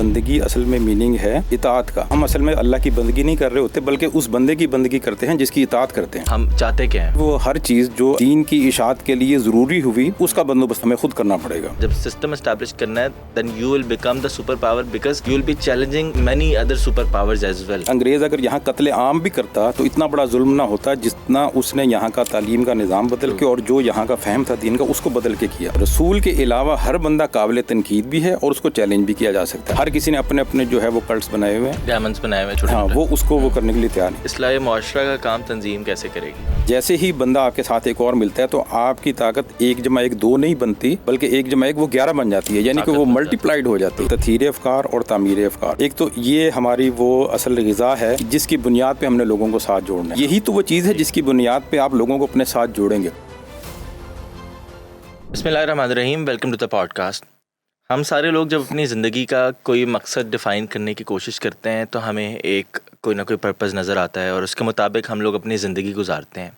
بندگی اصل میں میننگ ہے اطاعت کا. ہم اصل میں اللہ کی بندگی نہیں کر رہے ہوتے بلکہ اس بندے کی بندگی کرتے ہیں جس کی اطاعت کرتے ہیں. ہم چاہتے کیا ہیں؟ وہ ہر چیز جو دین کی اشاعت کے لیے ضروری ہوئی اس کا بندوبست ہمیں خود کرنا پڑے گا. جب سسٹم اسٹیبلش کرنا ہے then you will become the super power because you will be challenging many other super powers as well. انگریز اگر یہاں قتل عام بھی کرتا تو اتنا بڑا ظلم نہ ہوتا جتنا اس نے یہاں کا تعلیم کا نظام بدل کے اور جو یہاں کا فہم تھا دین کا اس کو بدل کے کیا. رسول کے علاوہ ہر بندہ قابل تنقید بھی ہے اور اس کو چیلنج بھی کیا جا سکتا ہے. ہر کسی نے اپنے اپنے جو ہے وہ کلٹس بنائے ہوئے ہیں, ڈائمنڈز بنائے ہوئے چھوٹے. ہاں وہ اس کو وہ کرنے کے لیے تیار ہے. اصلاح معاشرہ کا کام تنظیم کیسے کرے گی؟ جیسے ہی بندہ آپ کے ساتھ ایک اور ملتا ہے تو آپ کی طاقت 1+1 نہیں بنتی بلکہ 1+1 وہ 11 بن جاتی ہے, یعنی کہ وہ ملٹی پلائڈ ہو جاتی ہے. تطہیر افکار اور تعمیر افکار, ایک تو یہ ہماری وہ اصل غذا ہے جس کی بنیاد پہ ہم نے لوگوں کو ساتھ جوڑنا ہے. یہی تو وہ چیز ہے جس کی بنیاد پہ آپ لوگوں کو اپنے ساتھ جوڑیں گے. بسم اللہ الرحمن الرحیم. Welcome to the podcast. ہم سارے لوگ جب اپنی زندگی کا کوئی مقصد ڈیفائن کرنے کی کوشش کرتے ہیں تو ہمیں ایک کوئی نہ کوئی پرپز نظر آتا ہے اور اس کے مطابق ہم لوگ اپنی زندگی گزارتے ہیں.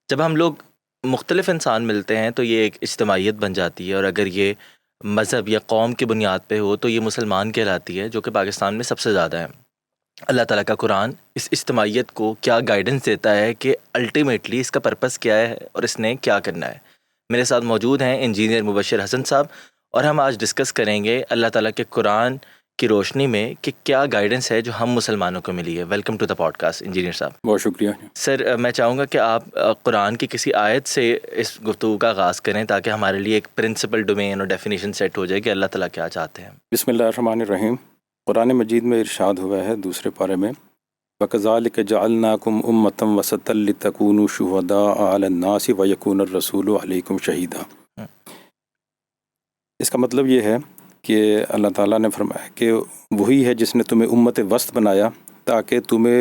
جب ہم لوگ مختلف انسان ملتے ہیں تو یہ ایک اجتماعیت بن جاتی ہے, اور اگر یہ مذہب یا قوم کی بنیاد پہ ہو تو یہ مسلمان کہلاتی ہے, جو کہ پاکستان میں سب سے زیادہ ہے. اللہ تعالیٰ کا قرآن اس اجتماعیت کو کیا گائیڈنس دیتا ہے کہ الٹیمیٹلی اس کا پرپس کیا ہے اور اس نے کیا کرنا ہے. میرے ساتھ موجود ہیں انجینئر مبشر حسن صاحب, اور ہم آج ڈسکس کریں گے اللہ تعالیٰ کے قرآن کی روشنی میں کہ کیا گائیڈنس ہے جو ہم مسلمانوں کو ملی ہے. Welcome to the podcast engineer صاحب. بہت شکریہ سر. میں چاہوں گا کہ آپ قرآن کی کسی آیت سے اس گفتگو کا آغاز کریں تاکہ ہمارے لیے ایک پرنسپل ڈومین اور ڈیفینیشن سیٹ ہو جائے کہ اللہ تعالیٰ کیا چاہتے ہیں. بسم اللہ الرحمن الرحیم. قرآن مجید میں ارشاد ہوا ہے دوسرے پارے میں, وَكَذَلِكَ جَعَلْنَاكُمْ أُمَّةً وَسَطًا لِتَكُونُوا شُهَدَاءَ عَلَى النَّاسِ وَيَكُونَ الرَّسُولُ عَلَيْكُمْ شَهِيدًا. اس کا مطلب یہ ہے کہ اللہ تعالیٰ نے فرمایا کہ وہی ہے جس نے تمہیں امت وسط بنایا تاکہ تمہیں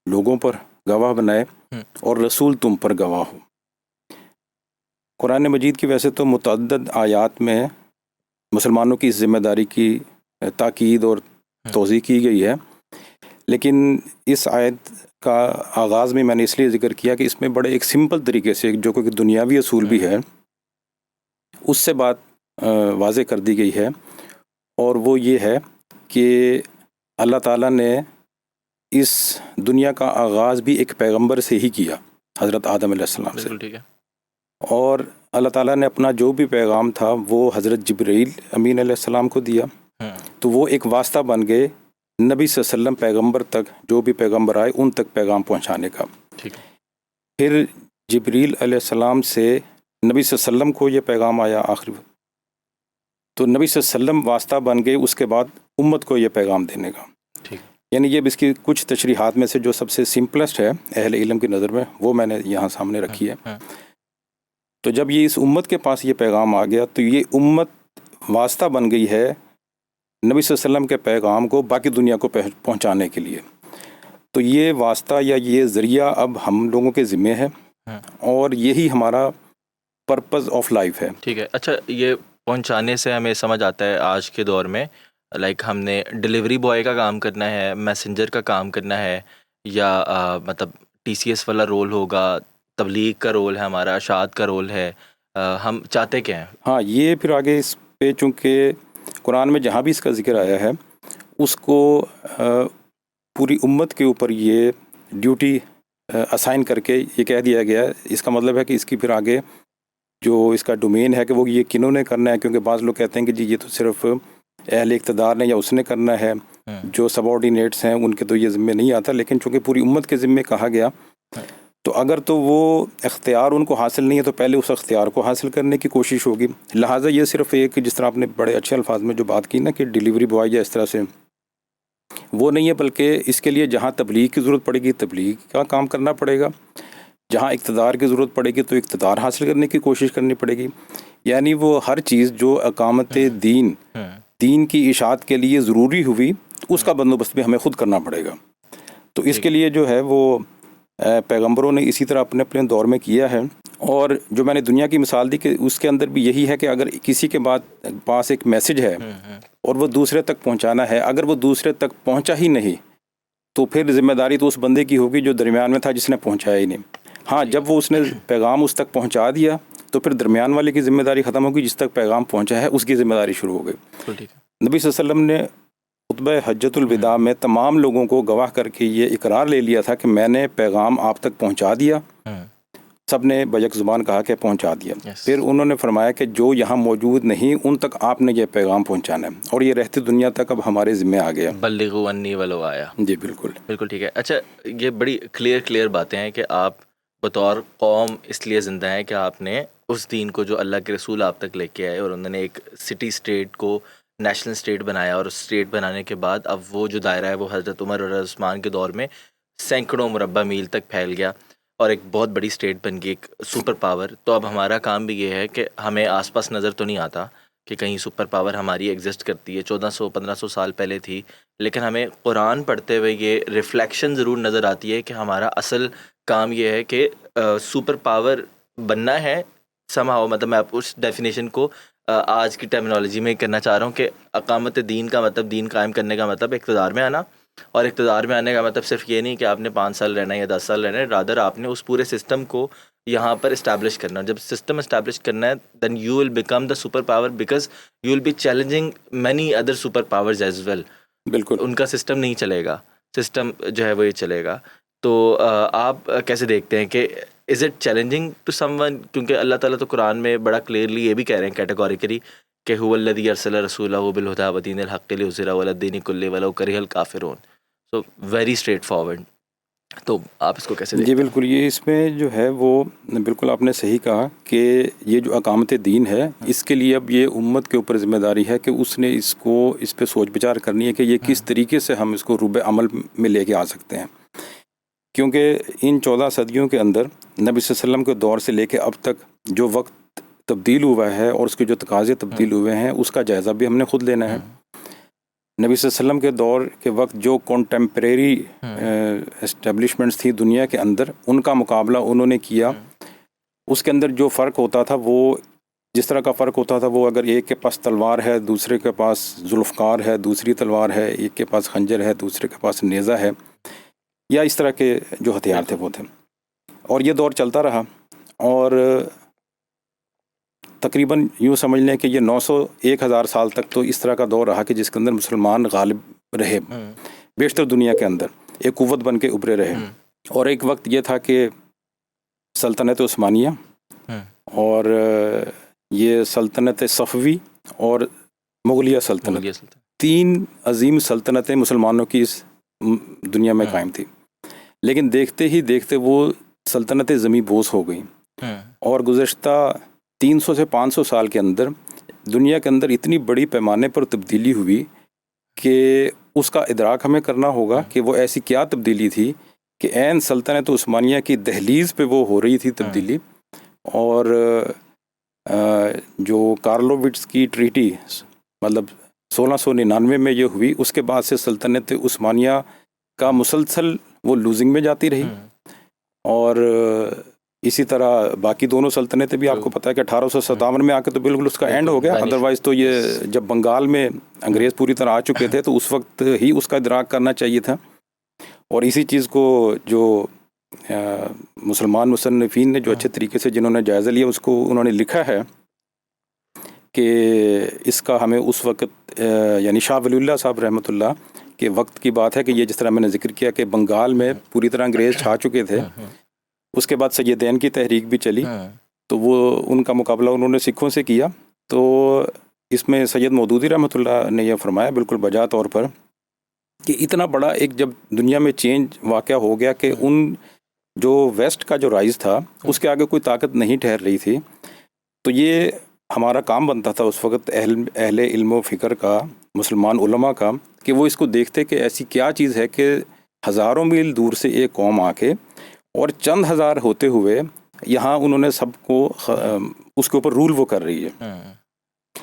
لوگوں پر گواہ بنائے اور رسول تم پر گواہ ہو. قرآن مجید کی ویسے تو متعدد آیات میں مسلمانوں کی اس ذمہ داری کی تاکید اور توضیح کی گئی ہے, لیکن اس آیت کا آغاز میں نے اس لیے ذکر کیا کہ اس میں بڑے ایک سمپل طریقے سے جو کہ دنیاوی اصول بھی ہے اس سے بات واضح کر دی گئی ہے, اور وہ یہ ہے کہ اللہ تعالیٰ نے اس دنیا کا آغاز بھی ایک پیغمبر سے ہی کیا, حضرت آدم علیہ السلام سے. ٹھیک ہے. اور اللہ تعالیٰ نے اپنا جو بھی پیغام تھا وہ حضرت جبرائیل امین علیہ السلام کو دیا, تو وہ ایک واسطہ بن گئے نبی صلی اللہ علیہ وسلم پیغمبر تک, جو بھی پیغمبر آئے ان تک پیغام پہنچانے کا. ٹھیک ہے. پھر جبرائیل علیہ السلام سے نبی صلی اللہ علیہ وسلم کو یہ پیغام آیا آخری, تو نبی صلی اللہ علیہ وسلم واسطہ بن گئے اس کے بعد امت کو یہ پیغام دینے کا. یعنی یہ اس کی کچھ تشریحات میں سے جو سب سے سمپلسٹ ہے اہل علم کی نظر میں وہ میں نے یہاں سامنے رکھی ہے. تو جب یہ اس امت کے پاس یہ پیغام آ گیا تو یہ امت واسطہ بن گئی ہے نبی صلی اللہ علیہ وسلم کے پیغام کو باقی دنیا کو پہنچانے کے لیے. تو یہ واسطہ یا یہ ذریعہ اب ہم لوگوں کے ذمے ہے اور یہی ہمارا پرپز آف لائف ہے. ٹھیک ہے. اچھا, یہ پہنچانے سے ہمیں سمجھ آتا ہے آج کے دور میں لائک ہم نے ڈیلیوری بوائے کا کام کرنا ہے, میسنجر کا کام کرنا ہے, یا مطلب TCS والا رول ہوگا, تبلیغ کا رول ہے ہمارا, اشاعت کا رول ہے, ہم چاہتے کیا ہیں؟ ہاں, یہ پھر آگے اس پہ چونکہ قرآن میں جہاں بھی اس کا ذکر آیا ہے اس کو پوری امت کے اوپر یہ ڈیوٹی اسائن کر کے یہ کہہ دیا گیا ہے. اس کا مطلب ہے کہ اس کی پھر آگے جو اس کا ڈومین ہے کہ وہ یہ کنہوں نے کرنا ہے, کیونکہ بعض لوگ کہتے ہیں کہ جی یہ تو صرف اہل اقتدار نے یا اس نے کرنا ہے, جو سب آرڈینیٹس ہیں ان کے تو یہ ذمہ نہیں آتا, لیکن چونکہ پوری امت کے ذمے کہا گیا تو اگر تو وہ اختیار ان کو حاصل نہیں ہے تو پہلے اس اختیار کو حاصل کرنے کی کوشش ہوگی. لہٰذا یہ صرف ایک, جس طرح آپ نے بڑے اچھے الفاظ میں جو بات کی نا کہ ڈیلیوری بوائے یا اس طرح سے, وہ نہیں ہے, بلکہ اس کے لیے جہاں تبلیغ کی ضرورت پڑے گی تبلیغ کا کام کرنا پڑے گا, جہاں اقتدار کی ضرورت پڑے گی تو اقتدار حاصل کرنے کی کوشش کرنی پڑے گی. یعنی وہ ہر چیز جو اقامت دین کی اشاعت کے لیے ضروری ہوئی اس کا بندوبست بھی ہمیں خود کرنا پڑے گا. تو اس کے لیے جو ہے وہ پیغمبروں نے اسی طرح اپنے اپنے دور میں کیا ہے. اور جو میں نے دنیا کی مثال دی کہ اس کے اندر بھی یہی ہے کہ اگر کسی کے پاس ایک میسج ہے اور وہ دوسرے تک پہنچانا ہے, اگر وہ دوسرے تک پہنچا ہی نہیں تو پھر ذمہ داری تو اس بندے کی ہوگی جو درمیان میں تھا جس نے پہنچایا ہی نہیں. ہاں, جب وہ اس نے پیغام اس تک پہنچا دیا تو پھر درمیان والے کی ذمہ داری ختم ہوگی, جس تک پیغام پہنچا ہے اس کی ذمہ داری شروع ہو گئی. نبی صلی اللہ علیہ وسلم نے خطبہ حجۃ الوداع میں تمام لوگوں کو گواہ کر کے یہ اقرار لے لیا تھا کہ میں نے پیغام آپ تک پہنچا دیا. سب نے بیک زبان کہا کہ پہنچا دیا. پھر انہوں نے فرمایا کہ جو یہاں موجود نہیں ان تک آپ نے یہ پیغام پہنچانا ہے، اور یہ رہتی دنیا تک اب ہمارے ذمہ آ گیا. بلغوا انی ولو آیا. جی بالکل بالکل ٹھیک ہے. اچھا، یہ بڑی کلیئر باتیں ہیں کہ آپ بطور قوم اس لیے زندہ ہیں کہ آپ نے اس دین کو جو اللہ کے رسول آپ تک لے کے آئے، اور انہوں نے ایک سٹی اسٹیٹ کو نیشنل اسٹیٹ بنایا، اور اسٹیٹ بنانے کے بعد اب وہ جو دائرہ ہے وہ حضرت عمر اور عثمان کے دور میں سینکڑوں مربع میل تک پھیل گیا اور ایک بہت بڑی اسٹیٹ بن گئی، ایک سپر پاور. تو اب ہمارا کام بھی یہ ہے کہ ہمیں آس پاس نظر تو نہیں آتا کہ کہیں سپر پاور ہماری ایگزسٹ کرتی ہے، 1400-1500 سال پہلے تھی، لیکن ہمیں قرآن پڑھتے ہوئے یہ ریفلیکشن ضرور نظر آتی ہے کہ ہمارا اصل کام یہ ہے کہ سپر پاور بننا ہے somehow. مطلب میں آپ اس ڈیفینیشن کو آج کی ٹرمینالوجی میں کرنا چاہ رہا ہوں کہ اقامت دین کا مطلب، دین قائم کرنے کا مطلب اقتدار میں آنا، اور اقتدار میں آنے کا مطلب صرف یہ نہیں کہ آپ نے 5 سال رہنا ہے یا 10 سال رہنا ہے، رادر آپ نے اس پورے سسٹم کو یہاں پر اسٹیبلش کرنا. جب سسٹم اسٹیبلش کرنا ہے then you will become the super power, because you will be challenging many other super powers as well. بالکل ان کا سسٹم نہیں چلے گا، سسٹم جو ہے وہ یہ چلے گا. تو آپ کیسے دیکھتے ہیں کہ is it challenging to someone? کیونکہ اللہ تعالیٰ تو قرآن میں بڑا کلیئرلی یہ بھی کہہ رہے ہیں کیٹیگوریکلی کہ هو الذی ارسل رسولہ بالہدی ودین الحق لیظہرہ علی الدین کلہ ولو کرہ الکافرون. So very straightforward. تو آپ اس کو کیسے دیکھتے جی ہیں؟ بالکل، یہ اس میں جو ہے وہ بالکل آپ نے صحیح کہا کہ یہ جو اقامت دین ہے اس کے لیے اب یہ امت کے اوپر ذمہ داری ہے کہ اس نے اس پہ سوچ بچار کرنی ہے کہ یہ کس طریقے سے ہم اس کو روب عمل میں لے کے آ سکتے ہیں. کیونکہ ان 14 صدیوں کے اندر نبی صلی اللہ علیہ وسلم کے دور سے لے کے اب تک جو وقت تبدیل ہوا ہے اور اس کے جو تقاضے تبدیل ہوئے ہیں اس کا جائزہ بھی ہم نے خود لینا ہے. نبی صلی اللہ علیہ وسلم کے دور کے وقت جو کنٹمپریری اسٹیبلشمنٹس تھی دنیا کے اندر، ان کا مقابلہ انہوں نے کیا. اس کے اندر جو فرق ہوتا تھا وہ جس طرح کا فرق ہوتا تھا، وہ اگر ایک کے پاس تلوار ہے، دوسرے کے پاس ذوالفقار ہے، دوسری تلوار ہے، ایک کے پاس خنجر ہے، دوسرے کے پاس نیزہ ہے، یا اس طرح کے جو ہتھیار تھے وہ تھے. اور یہ دور چلتا رہا، اور تقریباً یوں سمجھ لیں کہ یہ 900-1000 سال تک تو اس طرح کا دور رہا کہ جس کے اندر مسلمان غالب رہے بیشتر دنیا کے اندر، ایک قوت بن کے ابھرے رہے. اور ایک وقت یہ تھا کہ سلطنت عثمانیہ اور یہ سلطنت صفوی اور مغلیہ سلطنت، 3 عظیم سلطنتیں مسلمانوں کی اس دنیا میں قائم تھی. لیکن دیکھتے ہی دیکھتے وہ سلطنتیں زمیں بوس ہو گئیں، اور گزشتہ 300 سے 500 سال کے اندر دنیا کے اندر اتنی بڑی پیمانے پر تبدیلی ہوئی کہ اس کا ادراک ہمیں کرنا ہوگا کہ وہ ایسی کیا تبدیلی تھی کہ عین سلطنت عثمانیہ کی دہلیز پہ وہ ہو رہی تھی تبدیلی. اور جو کارلووٹس کی ٹریٹی مطلب 1699 میں یہ ہوئی، اس کے بعد سے سلطنت عثمانیہ کا مسلسل وہ لوزنگ میں جاتی رہی. اور اسی طرح باقی دونوں سلطنتیں بھی آپ کو پتہ ہے کہ 1857 میں آ کے تو بالکل اس کا اینڈ ہو گیا. ادروائز تو یہ جب بنگال میں انگریز پوری طرح آ چکے تھے تو اس وقت ہی اس کا ادراک کرنا چاہیے تھا. اور اسی چیز کو جو مسلمان مصنفین نے جو اچھے طریقے سے جنہوں نے جائزہ لیا، اس کو انہوں نے لکھا ہے کہ اس کا ہمیں اس وقت یعنی شاہ ولی اللہ صاحب رحمۃ اللہ کے وقت کی بات ہے کہ یہ جس طرح میں نے ذکر کیا کہ بنگال میں پوری طرح انگریز چھا چکے تھے. اس کے بعد سیدین کی تحریک بھی چلی، تو وہ ان کا مقابلہ انہوں نے سکھوں سے کیا. تو اس میں سید مودودی رحمۃ اللہ نے یہ فرمایا بالکل بجا طور پر کہ اتنا بڑا ایک جب دنیا میں چینج واقع ہو گیا کہ ان جو ویسٹ کا جو رائز تھا اس کے آگے کوئی طاقت نہیں ٹھہر رہی تھی. تو یہ ہمارا کام بنتا تھا اس وقت اہل علم و فکر کا، مسلمان علماء کا، کہ وہ اس کو دیکھتے کہ ایسی کیا چیز ہے کہ ہزاروں میل دور سے ایک قوم آ کے اور چند ہزار ہوتے ہوئے یہاں انہوں نے سب کو اس کے اوپر رول وہ کر رہی ہے.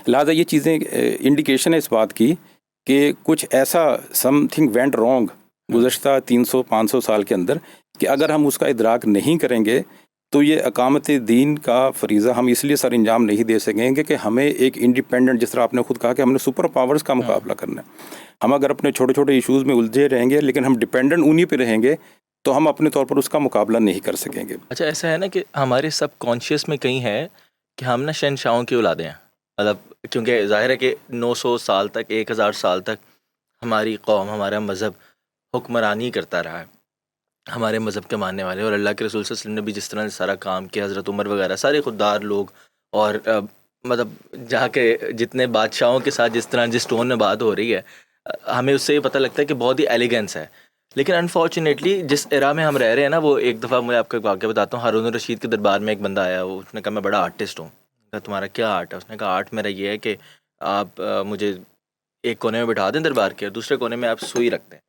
لہٰذا یہ چیزیں انڈیکیشن ہے اس بات کی کہ کچھ ایسا سم تھنگ وینٹ رانگ گزشتہ 300-500 سال کے اندر کہ اگر ہم اس کا ادراک نہیں کریں گے تو یہ اقامت دین کا فریضہ ہم اس لیے سر انجام نہیں دے سکیں گے کہ ہمیں ایک انڈیپینڈنٹ، جس طرح آپ نے خود کہا کہ ہم نے سپر پاورز کا مقابلہ کرنا ہے. ہم اگر اپنے چھوٹے چھوٹے ایشوز میں الجھے رہیں گے لیکن ہم ڈیپینڈنٹ انہی پہ رہیں گے تو ہم اپنے طور پر اس کا مقابلہ نہیں کر سکیں گے. اچھا، ایسا ہے نا کہ ہمارے سب کانشیس میں کہیں ہے کہ ہم نا شہنشاہوں کی اولادیں ہیں. مطلب کیونکہ ظاہر ہے کہ 900 سال تک، 1000 سال تک ہماری قوم، ہمارا مذہب حکمرانی کرتا رہا ہے، ہمارے مذہب کے ماننے والے، اور اللہ کے رسول صلی اللہ علیہ وسلم نے بھی جس طرح سارا کام کیا، حضرت عمر وغیرہ سارے خوددار لوگ، اور مطلب جہاں کے جتنے بادشاہوں کے ساتھ جس طرح جس ٹون میں بات ہو رہی ہے، ہمیں اس سے یہ پتہ لگتا ہے کہ بہت ہی ایلیگنس ہے. لیکن انفارچونیٹلی جس ایرا میں ہم رہ رہے ہیں نا، وہ ایک دفعہ میں آپ کو ایک واقعہ بتاتا ہوں. ہارون الرشید کے دربار میں ایک بندہ آیا، اس نے کہا میں بڑا آرٹسٹ ہوں. کہا تمہارا کیا آرٹ ہے؟ اس نے کہا آرٹ میرا یہ ہے کہ آپ مجھے ایک کونے میں بٹھا دیں دربار کے، اور دوسرے کونے میں آپ سوئی رکھ دیں،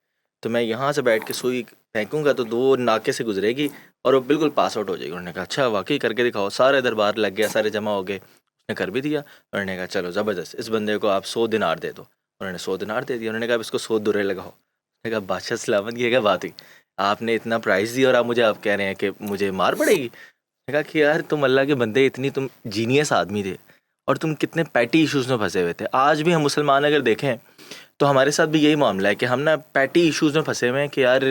تو میں یہاں سے بیٹھ کے سوئی پھینکوں گا تو 2 ناکے سے گزرے گی اور وہ بالکل پاس آؤٹ ہو جائے گی. انہوں نے کہا اچھا واقعی کر کے دکھاؤ. سارے دربار لگ گیا، سارے جمع ہو گئے، اس نے کر بھی دیا. انہوں نے کہا چلو زبردست، اس بندے کو آپ 100 دینار دے دو. انہوں نے 100 دینار دے دیا. انہوں نے کہا اب اس کو 100 درے لگاؤ. انہوں نے کہا بادشاہ سلامت، یہ کیا بات ہوئی؟ آپ نے اتنا پرائز دیا اور آپ مجھے آپ کہہ رہے ہیں کہ مجھے مار پڑے گی. میں نے کہا کہ یار تم اللہ کے بندے، اتنی تم جینیس آدمی تھے اور تم کتنے پیٹی ایشوز میں پھنسے ہوئے تھے. آج بھی ہم مسلمان اگر دیکھیں تو ہمارے ساتھ بھی یہی معاملہ ہے کہ ہم نا پیٹی ایشوز میں پھنسے ہوئے ہیں کہ یار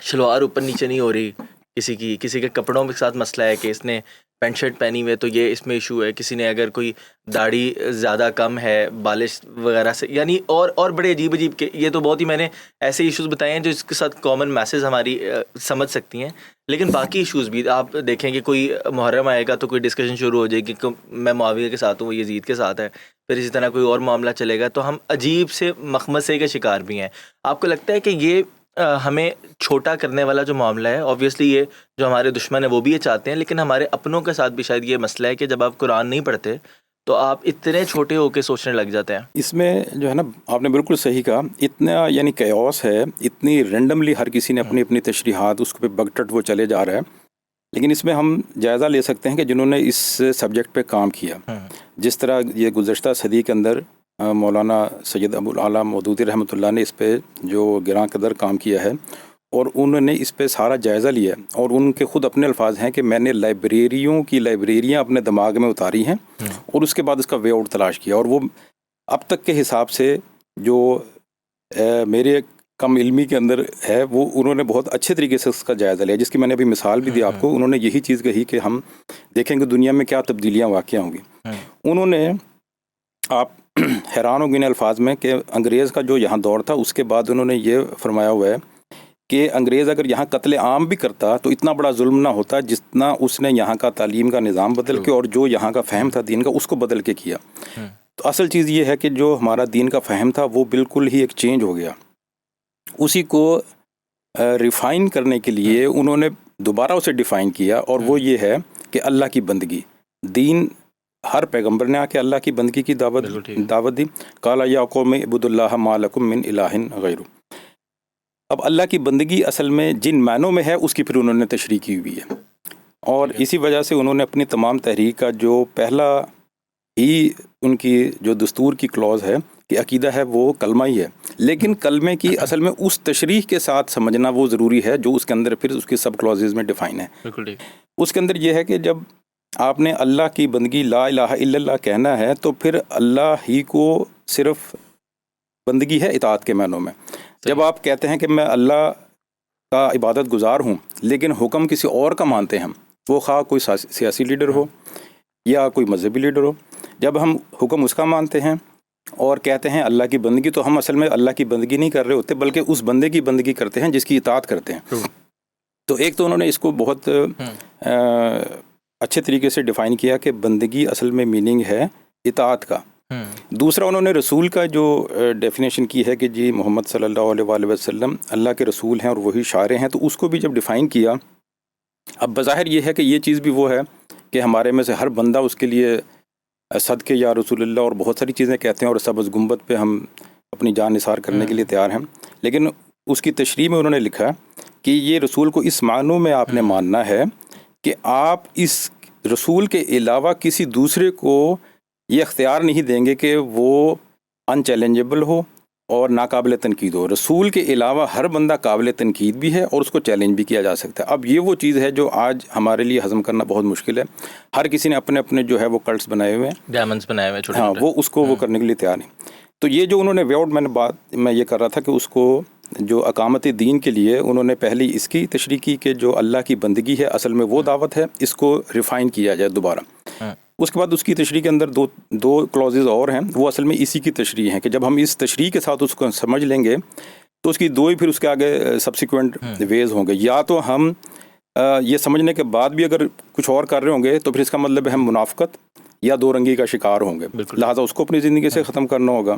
شلوار اوپر نیچے نہیں ہو رہی، کسی کے کپڑوں کے ساتھ مسئلہ ہے کہ اس نے پینٹ شرٹ پہنی ہوئی ہے تو یہ اس میں ایشو ہے، کسی نے اگر کوئی داڑھی زیادہ کم ہے بالش وغیرہ سے، یعنی اور بڑے عجیب کے. یہ تو بہت ہی میں نے ایسے ایشوز بتائے ہیں جو اس کے ساتھ کامن میسز ہماری سمجھ سکتی ہیں. لیکن باقی ایشوز بھی آپ دیکھیں کہ کوئی محرم آئے گا تو کوئی ڈسکشن شروع ہو جائے گی کہ میں معاویہ کے ساتھ ہوں، وہ یزید کے ساتھ ہے، پھر اسی طرح کوئی اور معاملہ چلے گا تو ہم عجیب سے مخمصے کے شکار بھی ہیں. آپ کو لگتا ہے کہ یہ ہمیں چھوٹا کرنے والا جو معاملہ ہے، اوبویسلی یہ جو ہمارے دشمن ہیں وہ بھی یہ چاہتے ہیں، لیکن ہمارے اپنوں کے ساتھ بھی شاید یہ مسئلہ ہے کہ جب آپ قرآن نہیں پڑھتے تو آپ اتنے چھوٹے ہو کے سوچنے لگ جاتے ہیں؟ اس میں جو ہے نا، آپ نے بالکل صحیح کہا، اتنا یعنی کیوس ہے، اتنی رینڈملی ہر کسی نے اپنی اپنی تشریحات اس پہ بگٹٹ وہ چلے جا رہا ہے. لیکن اس میں ہم جائزہ لے سکتے ہیں کہ جنہوں نے اس سبجیکٹ پہ کام کیا، جس طرح یہ گزشتہ صدی کے اندر مولانا سید ابو الاعلیٰ مودودی رحمۃ اللہ نے اس پہ جو گراں قدر کام کیا ہے، اور انہوں نے اس پہ سارا جائزہ لیا، اور ان کے خود اپنے الفاظ ہیں کہ میں نے لائبریریاں اپنے دماغ میں اتاری ہیں اور اس کے بعد اس کا وے آؤٹ تلاش کیا. اور وہ اب تک کے حساب سے جو میرے کم علمی کے اندر ہے، وہ انہوں نے بہت اچھے طریقے سے اس کا جائزہ لیا، جس کی میں نے ابھی مثال بھی دی آپ کو. انہوں نے یہی چیز کہی کہ ہم دیکھیں گے دنیا میں کیا تبدیلیاں واقع ہوں گی. انہوں نے، آپ حیران ہو گئے الفاظ میں، کہ انگریز کا جو یہاں دور تھا اس کے بعد انہوں نے یہ فرمایا ہوا ہے کہ انگریز اگر یہاں قتل عام بھی کرتا تو اتنا بڑا ظلم نہ ہوتا جتنا اس نے یہاں کا تعلیم کا نظام بدل کے اور جو یہاں کا فہم تھا دین کا اس کو بدل کے کیا. تو اصل چیز یہ ہے کہ جو ہمارا دین کا فہم تھا وہ بالکل ہی ایک چینج ہو گیا. اسی کو ریفائن کرنے کے لیے انہوں نے دوبارہ اسے ڈیفائن کیا، اور وہ یہ ہے کہ اللہ کی بندگی. دین ہر پیغمبر نے آ کے اللہ کی بندگی کی دعوت دی. قال یا قوم اعبدوا اللہ ما لکم من الہ غیرہ. اب اللہ کی بندگی اصل میں جن معنوں میں ہے اس کی پھر انہوں نے تشریح کی ہوئی ہے، اور اسی وجہ سے انہوں نے اپنی تمام تحریک کا جو پہلا ہی ان کی جو دستور کی کلوز ہے کہ عقیدہ ہے وہ کلمہ ہی ہے. لیکن کلمے کی اصل میں اس تشریح کے ساتھ سمجھنا وہ ضروری ہے جو اس کے اندر پھر اس کی سب کلوزز میں ڈیفائن ہے. اس کے اندر یہ ہے کہ جب آپ نے اللہ کی بندگی لا الہ الا اللہ کہنا ہے تو پھر اللہ ہی کو صرف بندگی ہے اطاعت کے معنوں میں. جب آپ کہتے ہیں کہ میں اللہ کا عبادت گزار ہوں لیکن حکم کسی اور کا مانتے ہیں، وہ خواہ کوئی سیاسی لیڈر ہو یا کوئی مذہبی لیڈر ہو، جب ہم حکم اس کا مانتے ہیں اور کہتے ہیں اللہ کی بندگی، تو ہم اصل میں اللہ کی بندگی نہیں کر رہے ہوتے بلکہ اس بندے کی بندگی کرتے ہیں جس کی اطاعت کرتے ہیں. تو ایک تو انہوں نے اس کو بہت اچھے طریقے سے ڈیفائن کیا کہ بندگی اصل میں میننگ ہے اطاعت کا. دوسرا انہوں نے رسول کا جو ڈیفینیشن کی ہے کہ جی محمد صلی اللہ علیہ وآلہ وسلم اللہ کے رسول ہیں اور وہی شارع ہیں، تو اس کو بھی جب ڈیفائن کیا، اب بظاہر یہ ہے کہ یہ چیز بھی وہ ہے کہ ہمارے میں سے ہر بندہ اس کے لیے صدقے یا رسول اللہ اور بہت ساری چیزیں کہتے ہیں، اور سبز گنبد پہ ہم اپنی جان نثار کرنے کے لیے تیار ہیں. لیکن اس کی تشریح میں انہوں نے لکھا کہ یہ رسول کو اس معنوں میں آپ نے ماننا ہے کہ آپ اس رسول کے علاوہ کسی دوسرے کو یہ اختیار نہیں دیں گے کہ وہ ان چیلنجبل ہو اور ناقابل تنقید ہو. رسول کے علاوہ ہر بندہ قابل تنقید بھی ہے اور اس کو چیلنج بھی کیا جا سکتا ہے. اب یہ وہ چیز ہے جو آج ہمارے لیے ہضم کرنا بہت مشکل ہے. ہر کسی نے اپنے اپنے جو ہے وہ کلٹس بنائے ہوئے ہیں، ڈائمنڈز بنائے ہوئے چھوٹے، ہاں، وہ اس کو وہ کرنے کے لیے تیار نہیں. تو یہ جو انہوں نے وے آؤٹ میں یہ کر رہا تھا کہ اس کو جو اقامت دین کے لیے انہوں نے پہلی اس کی تشریح کی کہ جو اللہ کی بندگی ہے اصل میں وہ دعوت ہے، اس کو ریفائن کیا جائے دوبارہ. اس کے بعد اس کی تشریح کے اندر دو کلوزز اور ہیں، وہ اصل میں اسی کی تشریح ہیں کہ جب ہم اس تشریح کے ساتھ اس کو سمجھ لیں گے تو اس کی دو ہی پھر اس کے آگے سبسیکوینٹ ویز ہوں گے. یا تو ہم یہ سمجھنے کے بعد بھی اگر کچھ اور کر رہے ہوں گے تو پھر اس کا مطلب ہے ہم منافقت یا دو رنگی کا شکار ہوں گے، لہٰذا اس کو اپنی زندگی سے ختم کرنا ہوگا.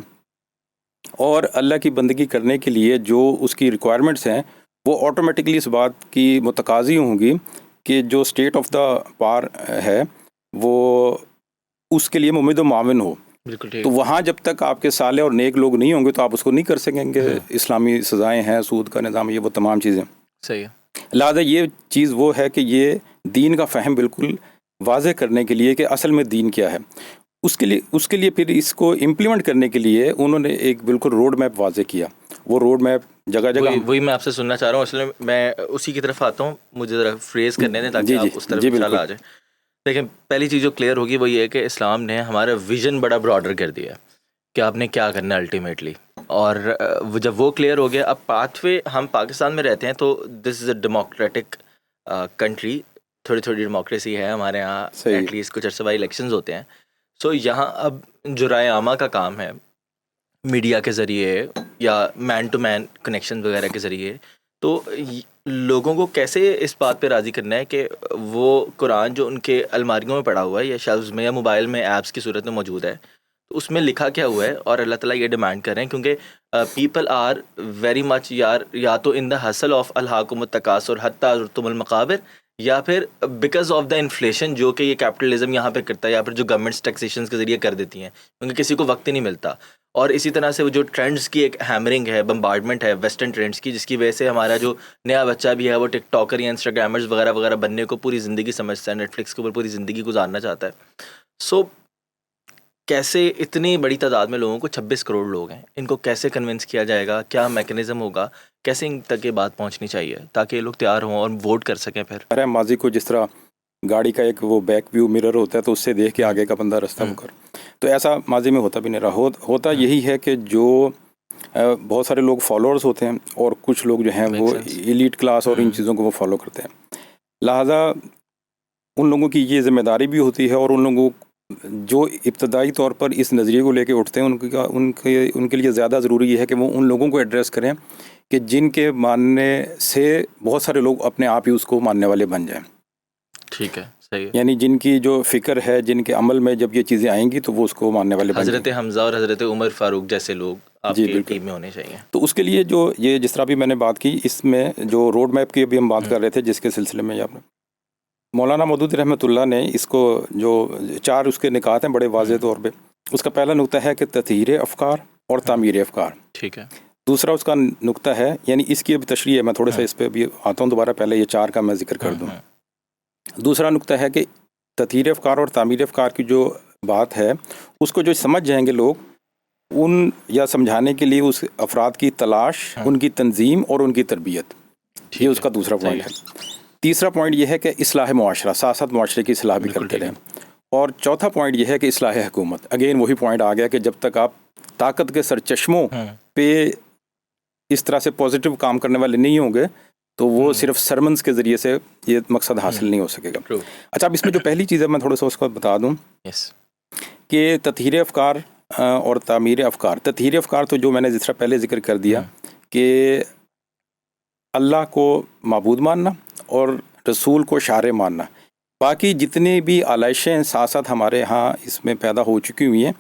اور اللہ کی بندگی کرنے کے لیے جو اس کی ریکوائرمنٹس ہیں وہ آٹومیٹکلی اس بات کی متقاضی ہوں گی کہ جو اسٹیٹ آف دا پار ہے وہ اس کے لیے ممد و معاون ہو. تو وہاں جب تک آپ کے صالح اور نیک لوگ نہیں ہوں گے تو آپ اس کو نہیں کر سکیں گے. اسلامی سزائیں ہیں، سود کا نظام، یہ وہ تمام چیزیں. صحیح ہے. لہٰذا یہ چیز وہ ہے کہ یہ دین کا فہم بالکل واضح کرنے کے لیے کہ اصل میں دین کیا ہے، اس کے لیے پھر اس کو امپلیمنٹ کرنے کے لیے انہوں نے ایک بالکل روڈ میپ واضح کیا. وہ روڈ میپ جگہ جگہ وہی میں آپ سے سننا چاہ رہا ہوں. اس لیے میں اسی کی طرف آتا ہوں، مجھے ذرا فریز کرنے دیں تاکہ آپ اس طرف انشاءاللہ آ جائیں. دیکھیں، پہلی چیز جو کلیئر ہوگی وہ یہ ہے کہ اسلام نے ہمارا ویژن بڑا براڈر کر دیا ہے کہ آپ نے کیا کرنا ہے الٹیمیٹلی. اور جب وہ کلیئر ہو گیا، اب پاتھ وے، ہم پاکستان میں رہتے ہیں تو دس از اے ڈیموکریٹک کنٹری، تھوڑی ڈیموکریسی ہے ہمارے یہاں، ایٹ لیسٹ کچھ عرصے بعد الیکشنز ہوتے ہیں. سو یہاں اب جو رائے عامہ کا کام ہے میڈیا کے ذریعے یا مین ٹو مین کنیکشن وغیرہ کے ذریعے، تو لوگوں کو کیسے اس بات پہ راضی کرنا ہے کہ وہ قرآن جو ان کے الماریوں میں پڑا ہوا ہے یا شیلفز میں یا موبائل میں ایپس کی صورت میں موجود ہے، تو اس میں لکھا کیا ہوا ہے. اور اللہ تعالیٰ یہ ڈیمانڈ کر رہے ہیں کیونکہ پیپل آر ویری مچ یا تو ان دا ہسل آف الحاکم التکاثر حتی زرتم المقابر، یا پھر بیکاز آف دا انفلیشن جو کہ یہ کیپٹلزم یہاں پہ کرتا ہے، یا پھر جو گورنمنٹس ٹیکسیشن کے ذریعے کر دیتی ہیں کیونکہ کسی کو وقت ہی نہیں ملتا. اور اسی طرح سے وہ جو ٹرینڈز کی ایک ہیمرنگ ہے، بمبارڈمنٹ ہے ویسٹرن ٹرینڈز کی، جس کی وجہ سے ہمارا جو نیا بچہ بھی ہے وہ ٹک ٹاکر یا انسٹاگرامرز وغیرہ وغیرہ بننے کو پوری زندگی سمجھتا ہے، نیٹ فلکس کے اوپر پوری زندگی گزارنا چاہتا ہے. سو کیسے اتنی بڑی تعداد میں لوگوں کو 26 کروڑ لوگ ہیں، ان کو کیسے کنونس کیا جائے گا؟ کیا میکنزم ہوگا؟ کیسے ان تک یہ بات پہنچنی چاہیے تاکہ یہ لوگ تیار ہوں اور ووٹ کر سکیں؟ پھر ارے ماضی کو جس طرح گاڑی کا ایک وہ بیک ویو مرر ہوتا ہے تو اس سے دیکھ کے آگے کا بندہ رستہ مکر، تو ایسا ماضی میں ہوتا بھی نہیں رہا. ہوتا یہی ہے کہ جو بہت سارے لوگ فالوورز ہوتے ہیں اور کچھ لوگ جو ہیں وہ ایلیٹ کلاس اور ان چیزوں کو وہ فالو کرتے ہیں. لہٰذا ان لوگوں کی یہ ذمہ داری بھی ہوتی ہے، اور ان لوگوں جو ابتدائی طور پر اس نظریے کو لے کے اٹھتے ہیں ان کے لیے زیادہ ضروری یہ ہے کہ وہ ان لوگوں کو ایڈریس کریں کہ جن کے ماننے سے بہت سارے لوگ اپنے آپ ہی اس کو ماننے والے بن جائیں. ٹھیک ہے، صحیح ہے. یعنی جن کی جو فکر ہے، جن کے عمل میں جب یہ چیزیں آئیں گی تو وہ اس کو ماننے والے بن جائیں. حضرت حمزہ اور حضرت عمر فاروق جیسے لوگ آپ کی ٹیم میں ہونے چاہیے. تو اس کے لیے جو یہ جس طرح بھی میں نے بات کی، اس میں جو روڈ میپ کی بھی ہم بات کر رہے تھے جس کے سلسلے میں آپ نے مولانا مودودی رحمۃ اللہ نے اس کو جو 4 اس کے نکات ہیں بڑے واضح طور پہ. اس کا پہلا نقطہ ہے کہ تطہیر افکار اور تعمیر افکار. ٹھیک ہے. دوسرا اس کا نقطہ ہے، یعنی اس کی اب تشریح ہے، میں تھوڑا سا اس پہ بھی آتا ہوں دوبارہ، پہلے یہ 4 کا میں ذکر کر دوں. دوسرا نقطہ ہے کہ تطہیر افکار اور تعمیر افکار کی جو بات ہے اس کو جو سمجھ جائیں گے لوگ، ان یا سمجھانے کے لیے اس افراد کی تلاش، ان کی تنظیم اور ان کی تربیت، یہ اس کا دوسرا پوائنٹ ہے. تیسرا پوائنٹ یہ ہے کہ اصلاح معاشرہ، ساتھ ساتھ معاشرے کی اصلاح بھی کرتے رہیں. اور چوتھا پوائنٹ یہ ہے کہ اصلاح حکومت. اگین وہی پوائنٹ آ گیا کہ جب تک آپ طاقت کے سرچشموں پہ اس طرح سے پازیٹیو کام کرنے والے نہیں ہوں گے تو وہ صرف سرمنز کے ذریعے سے یہ مقصد حاصل نہیں ہو سکے گا. اچھا، اب اس میں جو پہلی چیز ہے میں تھوڑا سا اس کو بتا دوں کہ تطہیر افکار اور تعمیر افکار. تطہیر افکار تو جو میں نے جس طرح پہلے ذکر کر دیا کہ اللہ کو معبود ماننا اور رسول کو شارع ماننا. باقی جتنی بھی آلائشیں ساتھ ساتھ ہمارے ہاں اس میں پیدا ہو چکی ہوئی ہیں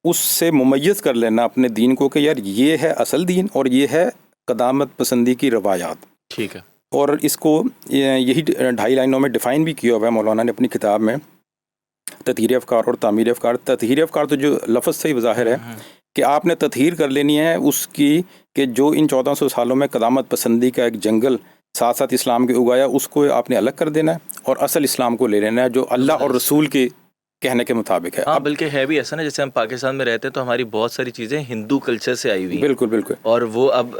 اس سے ممیز کر لینا اپنے دین کو کہ یار یہ ہے اصل دین اور یہ ہے قدامت پسندی کی روایات. ٹھیک ہے. اور اس کو یہی 2.5 لائنوں میں ڈیفائن بھی کیا ہوا ہے مولانا نے اپنی کتاب میں، تطہیر افکار اور تعمیر افکار. تطہیر افکار تو جو لفظ سے ہی ظاہر ہے کہ آپ نے تطہیر کر لینی ہے اس کی کہ جو ان 1400 سالوں میں قدامت پسندی کا ایک جنگل ساتھ ساتھ اسلام کے اگایا، اس کو آپ نے الگ کر دینا ہے اور اصل اسلام کو لے لینا ہے جو اللہ اور رسول کے کہنے کے مطابق ہے. ہاں، بلکہ ہے بھی ایسا نا، جیسے ہم پاکستان میں رہتے ہیں تو ہماری بہت ساری چیزیں ہندو کلچر سے آئی ہوئی. بالکل بالکل. اور وہ اب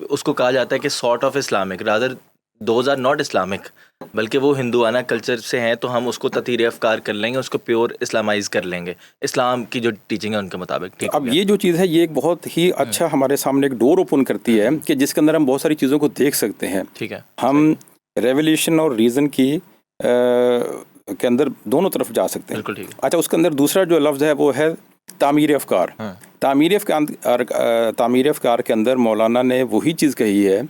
اس کو کہا جاتا ہے کہ sort of Islamic, rather those are not Islamic, بلکہ وہ ہندوانہ کلچر سے ہیں، تو ہم اس کو تطہیر افکار کر لیں گے، اس کو پیور اسلامائز کر لیں گے اسلام کی جو ٹیچنگ ہے ان کے مطابق. اب یہ جو چیز ہے یہ ایک بہت ہی اچھا ہمارے سامنے ایک ڈور اوپن کرتی ہے کہ جس کے اندر ہم بہت ساری چیزوں کو دیکھ سکتے ہیں. ٹھیک ہے. ہم ریولیوشن اور ریزن کی کے اندر دونوں طرف جا سکتے ہیں. بالکل ٹھیک ہے. اچھا اس کے اندر دوسرا جو لفظ ہے وہ ہے تعمیر افکار. تعمیر افکار کے اندر مولانا نے وہی چیز کہی ہے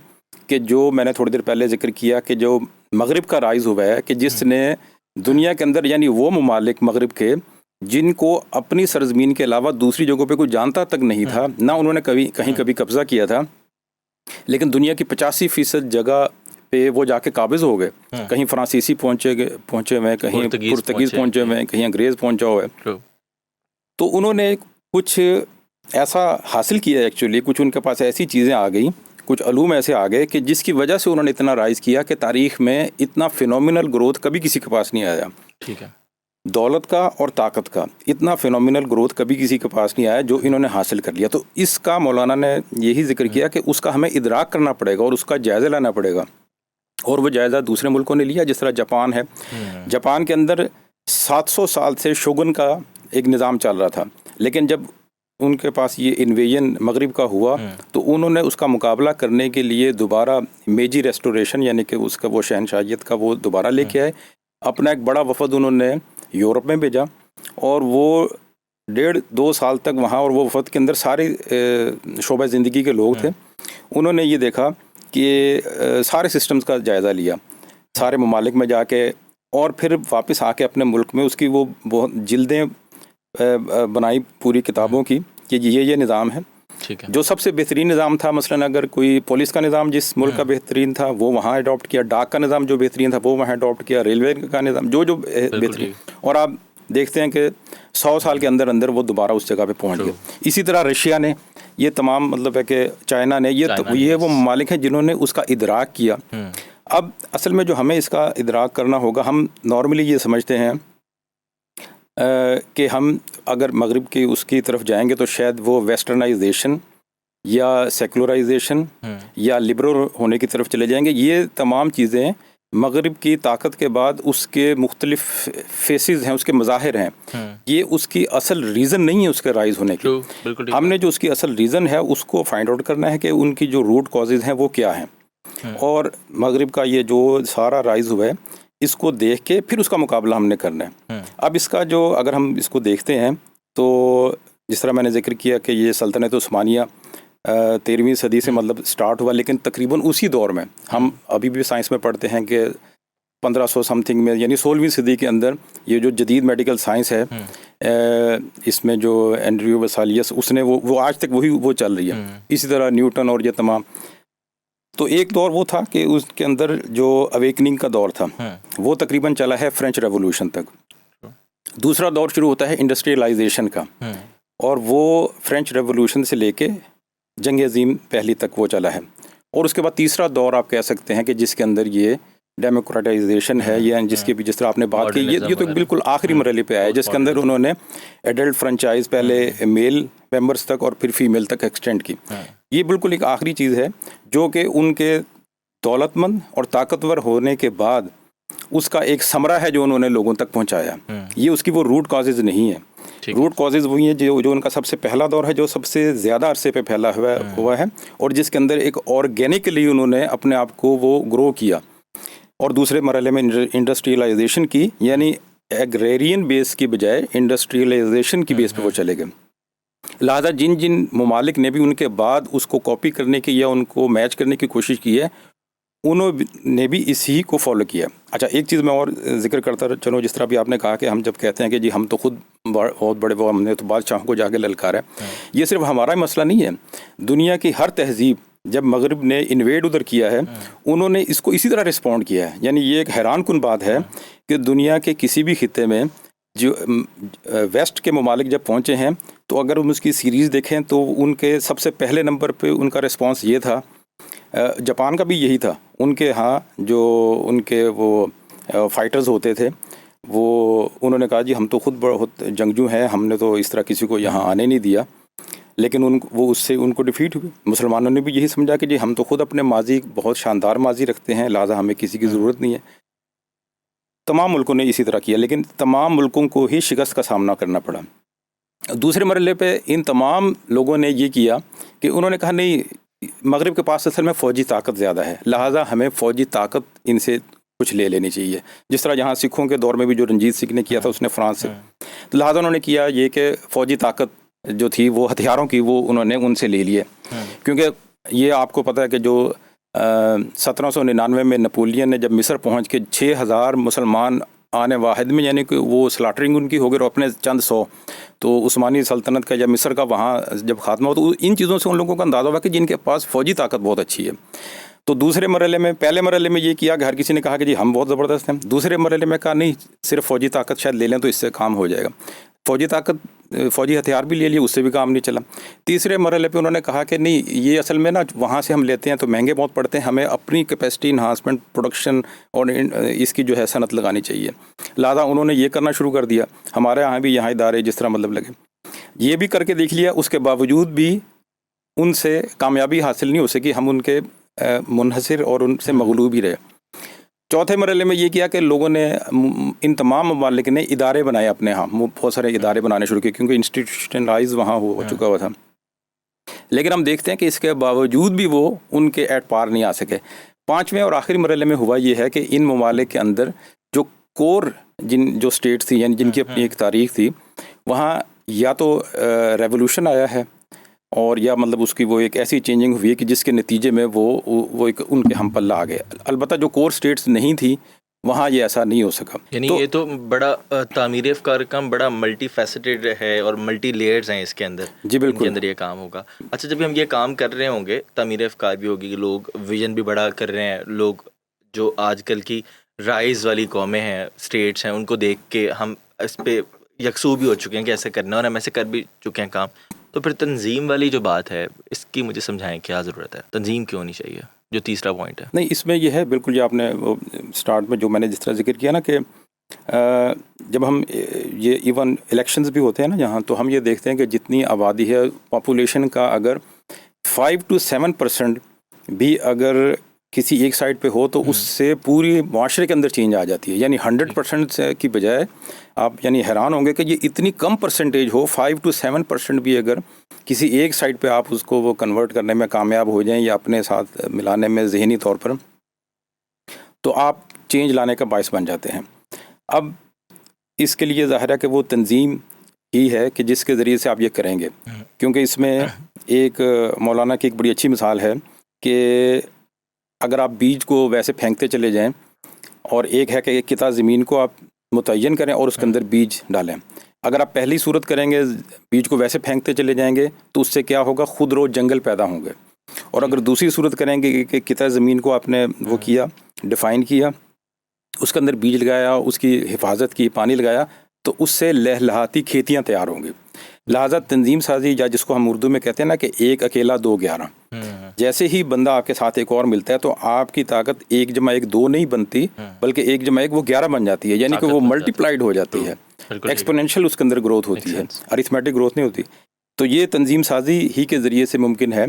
کہ جو میں نے تھوڑی دیر پہلے ذکر کیا کہ جو مغرب کا رائز ہوا ہے کہ جس نے دنیا کے اندر یعنی وہ ممالک مغرب کے جن کو اپنی سرزمین کے علاوہ دوسری جگہوں پہ کوئی جانتا تک نہیں تھا, نہ انہوں نے کبھی قبضہ کیا تھا, لیکن دنیا کی 85% جگہ پہ وہ جا کے قابض ہو گئے. کہیں فرانسیسی پہنچے ہوئے, کہیں پرتگیز پہنچے ہوئے, کہیں انگریز پہنچا ہوا ہے. تو انہوں نے کچھ ایسا حاصل کیا ایکچولی, کچھ ان کے پاس ایسی چیزیں آ گئیں, کچھ علوم ایسے آ گئے کہ جس کی وجہ سے انہوں نے اتنا رائز کیا کہ تاریخ میں اتنا فینومینل گروتھ کبھی کسی کے پاس نہیں آیا. ٹھیک ہے. دولت کا اور طاقت کا اتنا فینومینل گروتھ کبھی کسی کے پاس نہیں آیا جو انہوں نے حاصل کر لیا. تو اس کا مولانا نے یہی ذکر کیا کہ اس کا ہمیں ادراک کرنا پڑے گا اور اس کا جائزہ لینا پڑے گا. اور وہ جائزہ دوسرے ملکوں نے لیا, جس طرح جاپان ہے. جاپان کے اندر 700 سال سے شوگن کا ایک نظام چل رہا تھا, لیکن جب ان کے پاس یہ انویژن مغرب کا ہوا تو انہوں نے اس کا مقابلہ کرنے کے لیے دوبارہ میجی ریسٹوریشن یعنی کہ اس کا وہ شہنشاہیت کا وہ دوبارہ لے کے آئے. اپنا ایک بڑا وفد انہوں نے یورپ میں بھیجا اور وہ 1.5-2 سال تک وہاں, اور وہ وفد کے اندر سارے شعبہ زندگی کے لوگ تھے. انہوں نے یہ دیکھا کہ سارے سسٹمز کا جائزہ لیا سارے ممالک میں جا کے, اور پھر واپس آ کے اپنے ملک میں اس کی وہ بہت جلدیں بنائی پوری کتابوں کی کہ یہ نظام ہے. جو سب سے بہترین نظام تھا, مثلا اگر کوئی پولیس کا نظام جس ملک کا بہترین تھا وہ وہاں اڈاپٹ کیا, ڈاک کا نظام جو بہترین تھا وہ وہاں اڈاپٹ کیا, ریلوے کا نظام جو بہترین, اور آپ دیکھتے ہیں کہ 100 سال کے اندر وہ دوبارہ اس جگہ پہ پہنچ گئے. اسی طرح رشیا نے, یہ تمام مطلب ہے کہ چائنا نے, یہ وہ ممالک ہیں جنہوں نے اس کا ادراک کیا. اب اصل میں جو ہمیں اس کا ادراک کرنا ہوگا, ہم نارملی یہ سمجھتے ہیں کہ ہم اگر مغرب کی اس کی طرف جائیں گے تو شاید وہ ویسٹرنائزیشن یا سیکولرائزیشن یا لبرل ہونے کی طرف چلے جائیں گے. یہ تمام چیزیں مغرب کی طاقت کے بعد اس کے مختلف فیسز ہیں, اس کے مظاہر ہیں. یہ اس کی اصل ریزن نہیں ہے اس کے رائز ہونے کی. ہم نے جو اس کی اصل ریزن ہے اس کو فائنڈ آؤٹ کرنا ہے کہ ان کی جو روٹ کازز ہیں وہ کیا ہیں, اور مغرب کا یہ جو سارا رائز ہوا ہے اس کو دیکھ کے پھر اس کا مقابلہ ہم نے کرنا ہے. اب اس کا جو اگر ہم اس کو دیکھتے ہیں تو جس طرح میں نے ذکر کیا کہ یہ سلطنت عثمانیہ 13ویں صدی سے مطلب سٹارٹ ہوا, لیکن تقریباً اسی دور میں ہم ابھی بھی سائنس میں پڑھتے ہیں کہ 1500 سم تھنگ میں یعنی 16ویں صدی کے اندر یہ جو جدید میڈیکل سائنس ہے اس میں جو اینڈریو ویسالیس اس نے وہ آج تک وہ چل رہی ہے. اسی طرح نیوٹن اور یہ تمام. تو ایک دور وہ تھا کہ اس کے اندر جو اویکننگ کا دور تھا وہ تقریباً چلا ہے فرینچ ریولوشن تک. دوسرا دور شروع ہوتا ہے انڈسٹریلائزیشن کا, اور وہ فرینچ ریولوشن سے لے کے جنگ عظیم پہلی تک وہ چلا ہے. اور اس کے بعد تیسرا دور آپ کہہ سکتے ہیں کہ جس کے اندر یہ ڈیموکریٹائزیشن ہے, یا جس کے بھی جس طرح آپ نے بات کی یہ تو بالکل آخری مرحلے پہ آیا, جس کے اندر انہوں نے ایڈلٹ فرنچائز پہلے میل ممبرس تک اور پھر فیمیل تک ایکسٹینڈ کی. یہ بالکل ایک آخری چیز ہے جو کہ ان کے دولت مند اور طاقتور ہونے کے بعد اس کا ایک ثمرہ ہے جو انہوں نے لوگوں تک پہنچایا. یہ اس کی وہ روٹ کازز نہیں ہے. روٹ کازز وہی ہیں جو ان کا سب سے پہلا دور ہے, جو سب سے زیادہ عرصے پہ پھیلا ہوا ہے, اور جس کے اندر ایک آرگینکلی انہوں نے اپنے آپ کو وہ گرو کیا. اور دوسرے مرحلے میں انڈسٹریلائزیشن کی, یعنی ایگریرین بیس کی بجائے انڈسٹریلائزیشن کی بیس پہ وہ چلے گئے. لہٰذا جن ممالک نے بھی ان کے بعد اس کو کاپی کرنے کی یا ان کو میچ کرنے کی کوشش کی ہے انہوں نے بھی اسی کو فالو کیا. اچھا ایک چیز میں اور ذکر کرتا چلوں, جس طرح بھی آپ نے کہا کہ ہم جب کہتے ہیں کہ جی ہم تو خود بہت بڑے وہ ہم نے تو بادشاہوں کو جا کے للکارا ہے, یہ صرف ہمارا ہی مسئلہ نہیں ہے. دنیا کی ہر تہذیب جب مغرب نے انویڈ ادھر کیا ہے انہوں نے اس کو اسی طرح رسپونڈ کیا ہے. یعنی یہ ایک حیران کن بات ہے کہ دنیا کے کسی بھی خطے میں جو ویسٹ کے ممالک جب پہنچے ہیں تو اگر ہم اس کی سیریز دیکھیں تو ان کے سب سے پہلے نمبر پہ ان کا رسپانس یہ تھا. جاپان کا بھی یہی تھا. ان کے ہاں جو ان کے وہ فائٹرز ہوتے تھے وہ انہوں نے کہا جی ہم تو خود بہت جنگجو ہیں, ہم نے تو اس طرح کسی کو یہاں آنے نہیں دیا, لیکن وہ اس سے ان کو ڈیفیٹ ہوئی. مسلمانوں نے بھی یہی سمجھا کہ جی ہم تو خود اپنے ماضی بہت شاندار ماضی رکھتے ہیں, لہٰذا ہمیں کسی کی ضرورت نہیں ہے. تمام ملکوں نے اسی طرح کیا, لیکن تمام ملکوں کو ہی شکست کا سامنا کرنا پڑا. دوسرے مرحلے پہ ان تمام لوگوں نے یہ کیا کہ انہوں نے کہا نہیں, مغرب کے پاس اصل میں فوجی طاقت زیادہ ہے, لہٰذا ہمیں فوجی طاقت ان سے کچھ لے لینی چاہیے. جس طرح یہاں سکھوں کے دور میں بھی جو رنجیت سنگھ نے کیا تھا اس نے فرانس سے, لہٰذا انہوں نے کیا یہ کہ فوجی طاقت جو تھی وہ ہتھیاروں کی وہ انہوں نے ان سے لے لیے. کیونکہ یہ آپ کو پتہ ہے کہ جو 1799 میں نپولین نے جب مصر پہنچ کے 6000 مسلمان آنے واحد میں, یعنی کہ وہ سلاٹرنگ ان کی ہو گئی اور اپنے چند 100, تو عثمانی سلطنت کا یا مصر کا وہاں جب خاتمہ ہو تو ان چیزوں سے ان لوگوں کا اندازہ ہوا کہ جن کے پاس فوجی طاقت بہت اچھی ہے. تو دوسرے مرحلے میں, پہلے مرحلے میں یہ کیا کہ ہر کسی نے کہا کہ جی ہم بہت زبردست ہیں. دوسرے مرحلے میں کہا نہیں, صرف فوجی طاقت شاید لے لیں تو اس سے کام ہو جائے گا. فوجی طاقت, فوجی ہتھیار بھی لے لیے, اس سے بھی کام نہیں چلا. تیسرے مرحلے پہ انہوں نے کہا کہ نہیں, یہ اصل میں نا وہاں سے ہم لیتے ہیں تو مہنگے بہت پڑتے ہیں, ہمیں اپنی کیپیسٹی انہانسمنٹ, پروڈکشن اور اس کی جو ہے صنعت لگانی چاہیے. لہٰذا انہوں نے یہ کرنا شروع کر دیا. ہمارے یہاں بھی یہاں ادارے جس طرح مطلب لگے, یہ بھی کر کے دیکھ لیا. اس کے باوجود بھی ان سے کامیابی حاصل نہیں ہو سکی, ہم ان کے منحصر اور ان سے مغلوب ہی رہے. چوتھے مرحلے میں یہ کیا کہ لوگوں نے, ان تمام ممالک نے ادارے بنائے اپنے ہاں, بہت سارے ادارے بنانے شروع کیے کیونکہ انسٹیٹیوشنلائز وہاں ہو چکا ہوا تھا. لیکن ہم دیکھتے ہیں کہ اس کے باوجود بھی وہ ان کے ایٹ پار نہیں آ سکے. پانچویں اور آخری مرحلے میں ہوا یہ ہے کہ ان ممالک کے اندر جو کور جو اسٹیٹس تھی, یعنی جن کی اپنی ایک تاریخ تھی, وہاں یا تو ریولوشن آیا ہے اور یا مطلب اس کی وہ ایک ایسی چینجنگ ہوئی ہے کہ جس کے نتیجے میں وہ ایک ان کے ہم پلہ آ گئے. البتہ جو کور اسٹیٹس نہیں تھی وہاں یہ ایسا نہیں ہو سکا. یعنی یہ تو بڑا تعمیر افکار کا بڑا ملٹی فیسٹڈ ہے اور ملٹی لیئرز ہیں اس کے اندر. جی بالکل, کے اندر یہ کام ہوگا. اچھا, جب ہم یہ کام کر رہے ہوں گے, تعمیر افکار بھی ہوگی, لوگ ویژن بھی بڑا کر رہے ہیں, لوگ جو آج کل کی رائز والی قومیں ہیں, اسٹیٹس ہیں, ان کو دیکھ کے ہم اس پہ یکسو بھی ہو چکے ہیں کہ ایسے کرنا, اور ہم ایسے کر بھی چکے ہیں کام. تو پھر تنظیم والی جو بات ہے اس کی مجھے سمجھائیں کیا ضرورت ہے, تنظیم کیوں ہونی چاہیے, جو تیسرا پوائنٹ ہے. نہیں, اس میں یہ ہے بالکل جو آپ نے اسٹارٹ میں جو میں نے جس طرح ذکر کیا نا کہ جب ہم یہ ایون الیکشنز بھی ہوتے ہیں نا جہاں, تو ہم یہ دیکھتے ہیں کہ جتنی آبادی ہے پاپولیشن کا, اگر 5 to 7% بھی اگر کسی ایک سائڈ پہ ہو تو اس سے پوری معاشرے کے اندر چینج آ جاتی ہے. یعنی 100% کی بجائے آپ یعنی حیران ہوں گے کہ یہ اتنی کم پرسنٹیج ہو, 5 to 7% بھی اگر کسی ایک سائڈ پہ آپ اس کو وہ کنورٹ کرنے میں کامیاب ہو جائیں یا اپنے ساتھ ملانے میں ذہنی طور پر, تو آپ چینج لانے کا باعث بن جاتے ہیں. اب اس کے لیے ظاہر ہے کہ وہ تنظیم ہی ہے کہ جس کے ذریعے سے آپ یہ کریں گے, کیونکہ اس میں ایک مولانا کی ایک بڑی اچھی مثال ہے کہ اگر آپ بیج کو ویسے پھینکتے چلے جائیں, اور ایک ہے کہ ایک قطعہ زمین کو آپ متعین کریں اور اس کے اندر بیج ڈالیں. اگر آپ پہلی صورت کریں گے, بیج کو ویسے پھینکتے چلے جائیں گے, تو اس سے کیا ہوگا, خود رو جنگل پیدا ہوں گے. اور اگر دوسری صورت کریں گے کہ قطعہ زمین کو آپ نے وہ کیا, ڈیفائن کیا, اس کے اندر بیج لگایا, اس کی حفاظت کی, پانی لگایا, تو اس سے لہلہاتی کھیتیاں تیار ہوں گی. لہٰذا تنظیم سازی, یا جس کو ہم اردو میں کہتے ہیں نا کہ 1 اکیلا 2 11, جیسے ہی بندہ آپ کے ساتھ ایک اور ملتا ہے تو آپ کی طاقت 1 جمع 1 2 نہیں بنتی, بلکہ 1 جمع 1 وہ 11 بن جاتی ہے. یعنی کہ وہ ملٹی پلائڈ ہو جاتی ہے, ایکسپونینشیل اس کے اندر گروتھ ہوتی ہے, ارتھمیٹک گروتھ نہیں ہوتی. تو یہ تنظیم سازی ہی کے ذریعے سے ممکن ہے.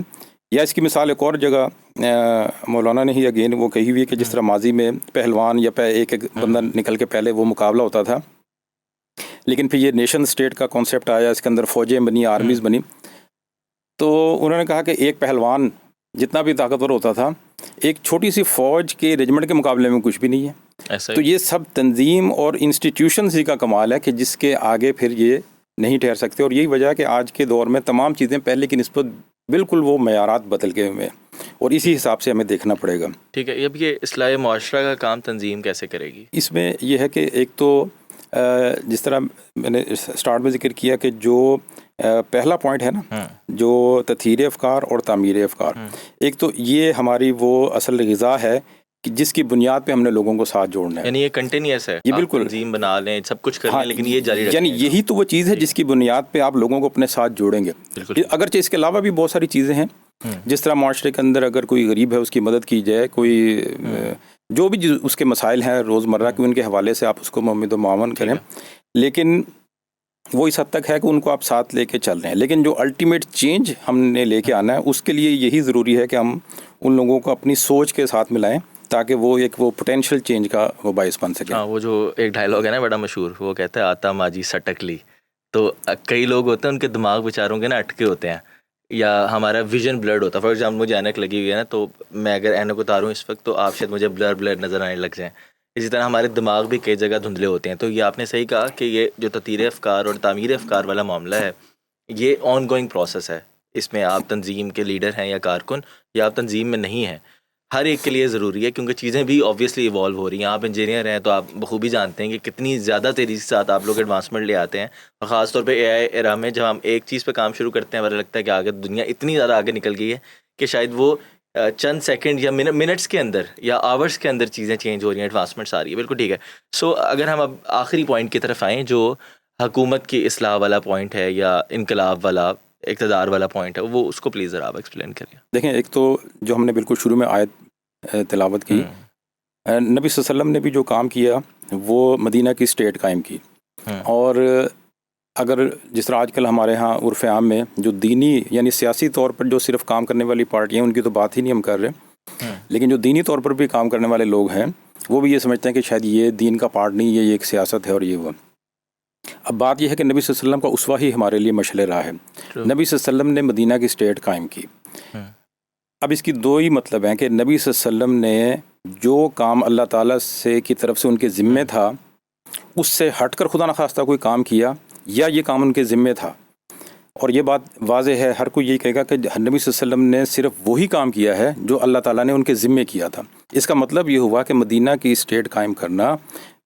یا اس کی مثال ایک اور جگہ مولانا نے ہی اگین وہ کہی ہوئی ہے کہ جس طرح ماضی میں پہلوان یا ایک بندہ نکل کے پہلے وہ مقابلہ ہوتا تھا, لیکن پھر یہ نیشن اسٹیٹ کا کانسیپٹ آیا, اس کے اندر فوجیں بنی, آرمیز بنی. تو انہوں نے کہا کہ ایک پہلوان جتنا بھی طاقتور ہوتا تھا, ایک چھوٹی سی فوج کے ریجمنٹ کے مقابلے میں کچھ بھی نہیں ہے. تو یہ سب تنظیم اور انسٹیٹیوشنز ہی کا کمال ہے کہ جس کے آگے پھر یہ نہیں ٹھہر سکتے. اور یہی وجہ ہے کہ آج کے دور میں تمام چیزیں پہلے کی نسبت بالکل وہ معیارات بدل کے ہوئے ہیں, اور اسی حساب سے ہمیں دیکھنا پڑے گا. ٹھیک ہے, اب یہ اصلاح معاشرہ کا کام تنظیم کیسے کرے گی؟ اس میں یہ ہے کہ ایک تو جس طرح میں نے اسٹارٹ میں ذکر کیا کہ جو پہلا پوائنٹ ہے نا, جو تطہیر افکار اور تعمیر افکار, ایک تو یہ ہماری وہ اصل غذا ہے کہ جس کی بنیاد پہ ہم نے لوگوں کو ساتھ جوڑنا ہے. یعنی یہ کنٹینیوس ہے, یہ بالکل تنظیم بنا لیں, سب کچھ کر لیں, لیکن یہ جاری رکھیں. یعنی یہی تو وہ چیز ہے جس کی بنیاد پہ آپ لوگوں کو اپنے ساتھ جوڑیں گے. اگرچہ اس کے علاوہ بھی بہت ساری چیزیں ہیں, جس طرح معاشرے کے اندر اگر کوئی غریب ہے اس کی مدد کی جائے, کوئی جو بھی اس کے مسائل ہیں روزمرہ کے, ان کے حوالے سے آپ اس کو ممد و معاون کریں, لیکن وہ اس حد تک ہے کہ ان کو آپ ساتھ لے کے چل رہے ہیں. لیکن جو الٹیمیٹ چینج ہم نے لے کے آنا ہے, اس کے لیے یہی ضروری ہے کہ ہم ان لوگوں کو اپنی سوچ کے ساتھ ملائیں, تاکہ وہ ایک وہ پوٹینشیل چینج کا وہ باعث بن سکے. ہاں, وہ جو ایک ڈائلاگ ہے نا بڑا مشہور, وہ کہتا ہے آتا ماجی سٹک لی. تو کئی لوگ ہوتے ہیں ان کے دماغ بیچاروں کے نا اٹکے ہوتے ہیں, یا ہمارا ویژن بلرڈ ہوتا ہے. فار ایگزامپل مجھے اینک لگی ہوئی ہے نا, تو میں اگر اینک اتاروں اس وقت تو آپ شاید مجھے بلر نظر آنے لگ جائیں. اسی طرح ہمارے دماغ بھی کئی جگہ دھندلے ہوتے ہیں. تو یہ آپ نے صحیح کہا کہ یہ جو تطہیر افکار اور تعمیر افکار والا معاملہ ہے یہ آن گوئنگ پروسیس ہے. اس میں آپ تنظیم کے لیڈر ہیں یا کارکن یا آپ تنظیم میں نہیں ہیں, ہر ایک کے لیے ضروری ہے, کیونکہ چیزیں بھی آبویسلی ایوالو ہو رہی ہیں. آپ انجینئر ہیں تو آپ بخوبی جانتے ہیں کہ کتنی زیادہ تیزی کے ساتھ آپ لوگ ایڈوانسمنٹ لے آتے ہیں, اور خاص طور پہ اے آئی ایرا میں جب ہم ایک چیز پہ کام شروع کرتے ہیں ہمیں لگتا ہے کہ آگے دنیا اتنی زیادہ آگے نکل گئی ہے کہ شاید وہ چند سیکنڈ یا منٹس کے اندر یا آورس کے اندر چیزیں چینج ہو رہی ہیں, ایڈوانسمنٹس آ رہی ہے. بالکل ٹھیک ہے. سو اگر ہم اب آخری پوائنٹ کی طرف آئیں جو حکومت کی اصلاح والا پوائنٹ ہے یا انقلاب والا اقتدار والا پوائنٹ ہے, وہ اس کو پلیز ذرا آپ ایکسپلین کریں. دیکھیں, ایک تو جو ہم نے بالکل شروع میں آیت تلاوت کی, نبی صلی اللہ علیہ وسلم نے بھی جو کام کیا وہ مدینہ کی اسٹیٹ قائم کی. اور اگر جس طرح آج کل ہمارے ہاں عرف عام میں جو دینی یعنی سیاسی طور پر جو صرف کام کرنے والی پارٹیاں ہیں ان کی تو بات ہی نہیں ہم کر رہے, لیکن جو دینی طور پر بھی کام کرنے والے لوگ ہیں وہ بھی یہ سمجھتے ہیں کہ شاید یہ دین کا پارٹ نہیں ہے, یہ ایک سیاست ہے اور یہ وہ. اب بات یہ ہے کہ نبی صلی اللہ علیہ وسلم کا اسوہ ہی ہمارے لیے مشعل راہ ہے. نبی صلی اللہ علیہ وسلم نے مدینہ کی اسٹیٹ قائم کی. اب اس کی دو ہی مطلب ہیں کہ نبی صلی اللہ علیہ وسلم نے جو کام اللہ تعالیٰ سے کی طرف سے ان کے ذمے تھا اس سے ہٹ کر خدا نخواستہ کوئی کام کیا, یا یہ کام ان کے ذمے تھا. اور یہ بات واضح ہے, ہر کوئی یہی کہے گا کہ نبی صلی اللہ علیہ وسلم نے صرف وہی کام کیا ہے جو اللہ تعالیٰ نے ان کے ذمے کیا تھا. اس کا مطلب یہ ہوا کہ مدینہ کی اسٹیٹ قائم کرنا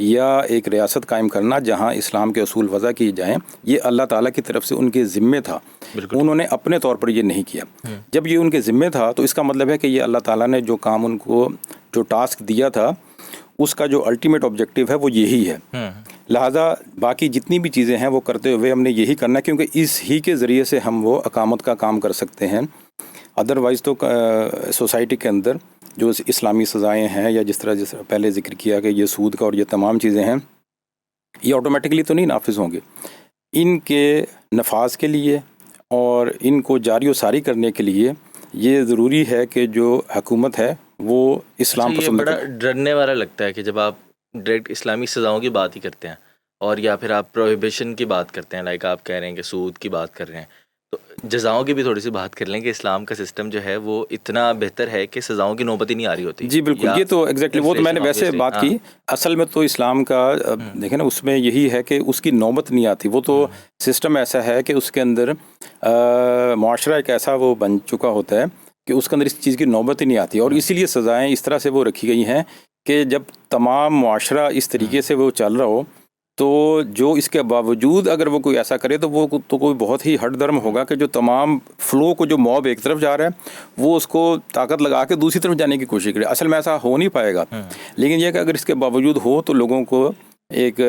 یا ایک ریاست قائم کرنا جہاں اسلام کے اصول وضع کیے جائیں, یہ اللہ تعالیٰ کی طرف سے ان کے ذمے تھا. انہوں نے اپنے طور پر یہ نہیں کیا. جب یہ ان کے ذمے تھا تو اس کا مطلب ہے کہ یہ اللہ تعالیٰ نے جو کام ان کو جو ٹاسک دیا تھا اس کا جو الٹیمیٹ آبجیکٹو ہے وہ یہی ہے. لہٰذا باقی جتنی بھی چیزیں ہیں وہ کرتے ہوئے ہم نے یہی کرنا ہے, کیونکہ اس ہی کے ذریعے سے ہم وہ اقامت کا کام کر سکتے ہیں. ادروائز تو سوسائٹی کے اندر جو اسلامی سزائیں ہیں یا جس طرح پہلے ذکر کیا کہ یہ سود کا اور یہ تمام چیزیں ہیں یہ آٹومیٹکلی تو نہیں نافذ ہوں گے. ان کے نفاذ کے لیے اور ان کو جاری و ساری کرنے کے لیے یہ ضروری ہے کہ جو حکومت ہے وہ اسلام یہ بڑا ڈرنے والا لگتا ہے کہ جب آپ ڈائریکٹ اسلامی سزاؤں کی بات ہی کرتے ہیں اور یا پھر آپ پروہیبیشن کی بات کرتے ہیں, لائک آپ کہہ رہے ہیں کہ سود کی بات کر رہے ہیں, تو جزاؤں کی بھی تھوڑی سی بات کر لیں کہ اسلام کا سسٹم جو ہے وہ اتنا بہتر ہے کہ سزاؤں کی نوبت ہی نہیں آ رہی ہوتی. جی بالکل, یہ تو ایگزیکٹلی وہ تو میں نے ویسے بات کی. اصل میں تو اسلام کا دیکھیں نا اس میں یہی ہے کہ اس کی نوبت نہیں آتی. وہ تو سسٹم ایسا ہے کہ اس کے اندر معاشرہ ایک ایسا وہ بن چکا ہوتا ہے کہ اس کے اندر اس چیز کی نوبت ہی نہیں آتی. اور اسی لیے سزائیں اس طرح سے وہ رکھی گئی ہیں کہ جب تمام معاشرہ اس طریقے سے وہ چل رہا ہو تو جو اس کے باوجود اگر وہ کوئی ایسا کرے تو وہ تو کوئی بہت ہی ہٹ درم ہوگا کہ جو تمام فلو کو جو موب ایک طرف جا رہا ہے وہ اس کو طاقت لگا کے دوسری طرف جانے کی کوشش کرے. اصل میں ایسا ہو نہیں پائے گا, لیکن یہ کہ اگر اس کے باوجود ہو تو لوگوں کو ایک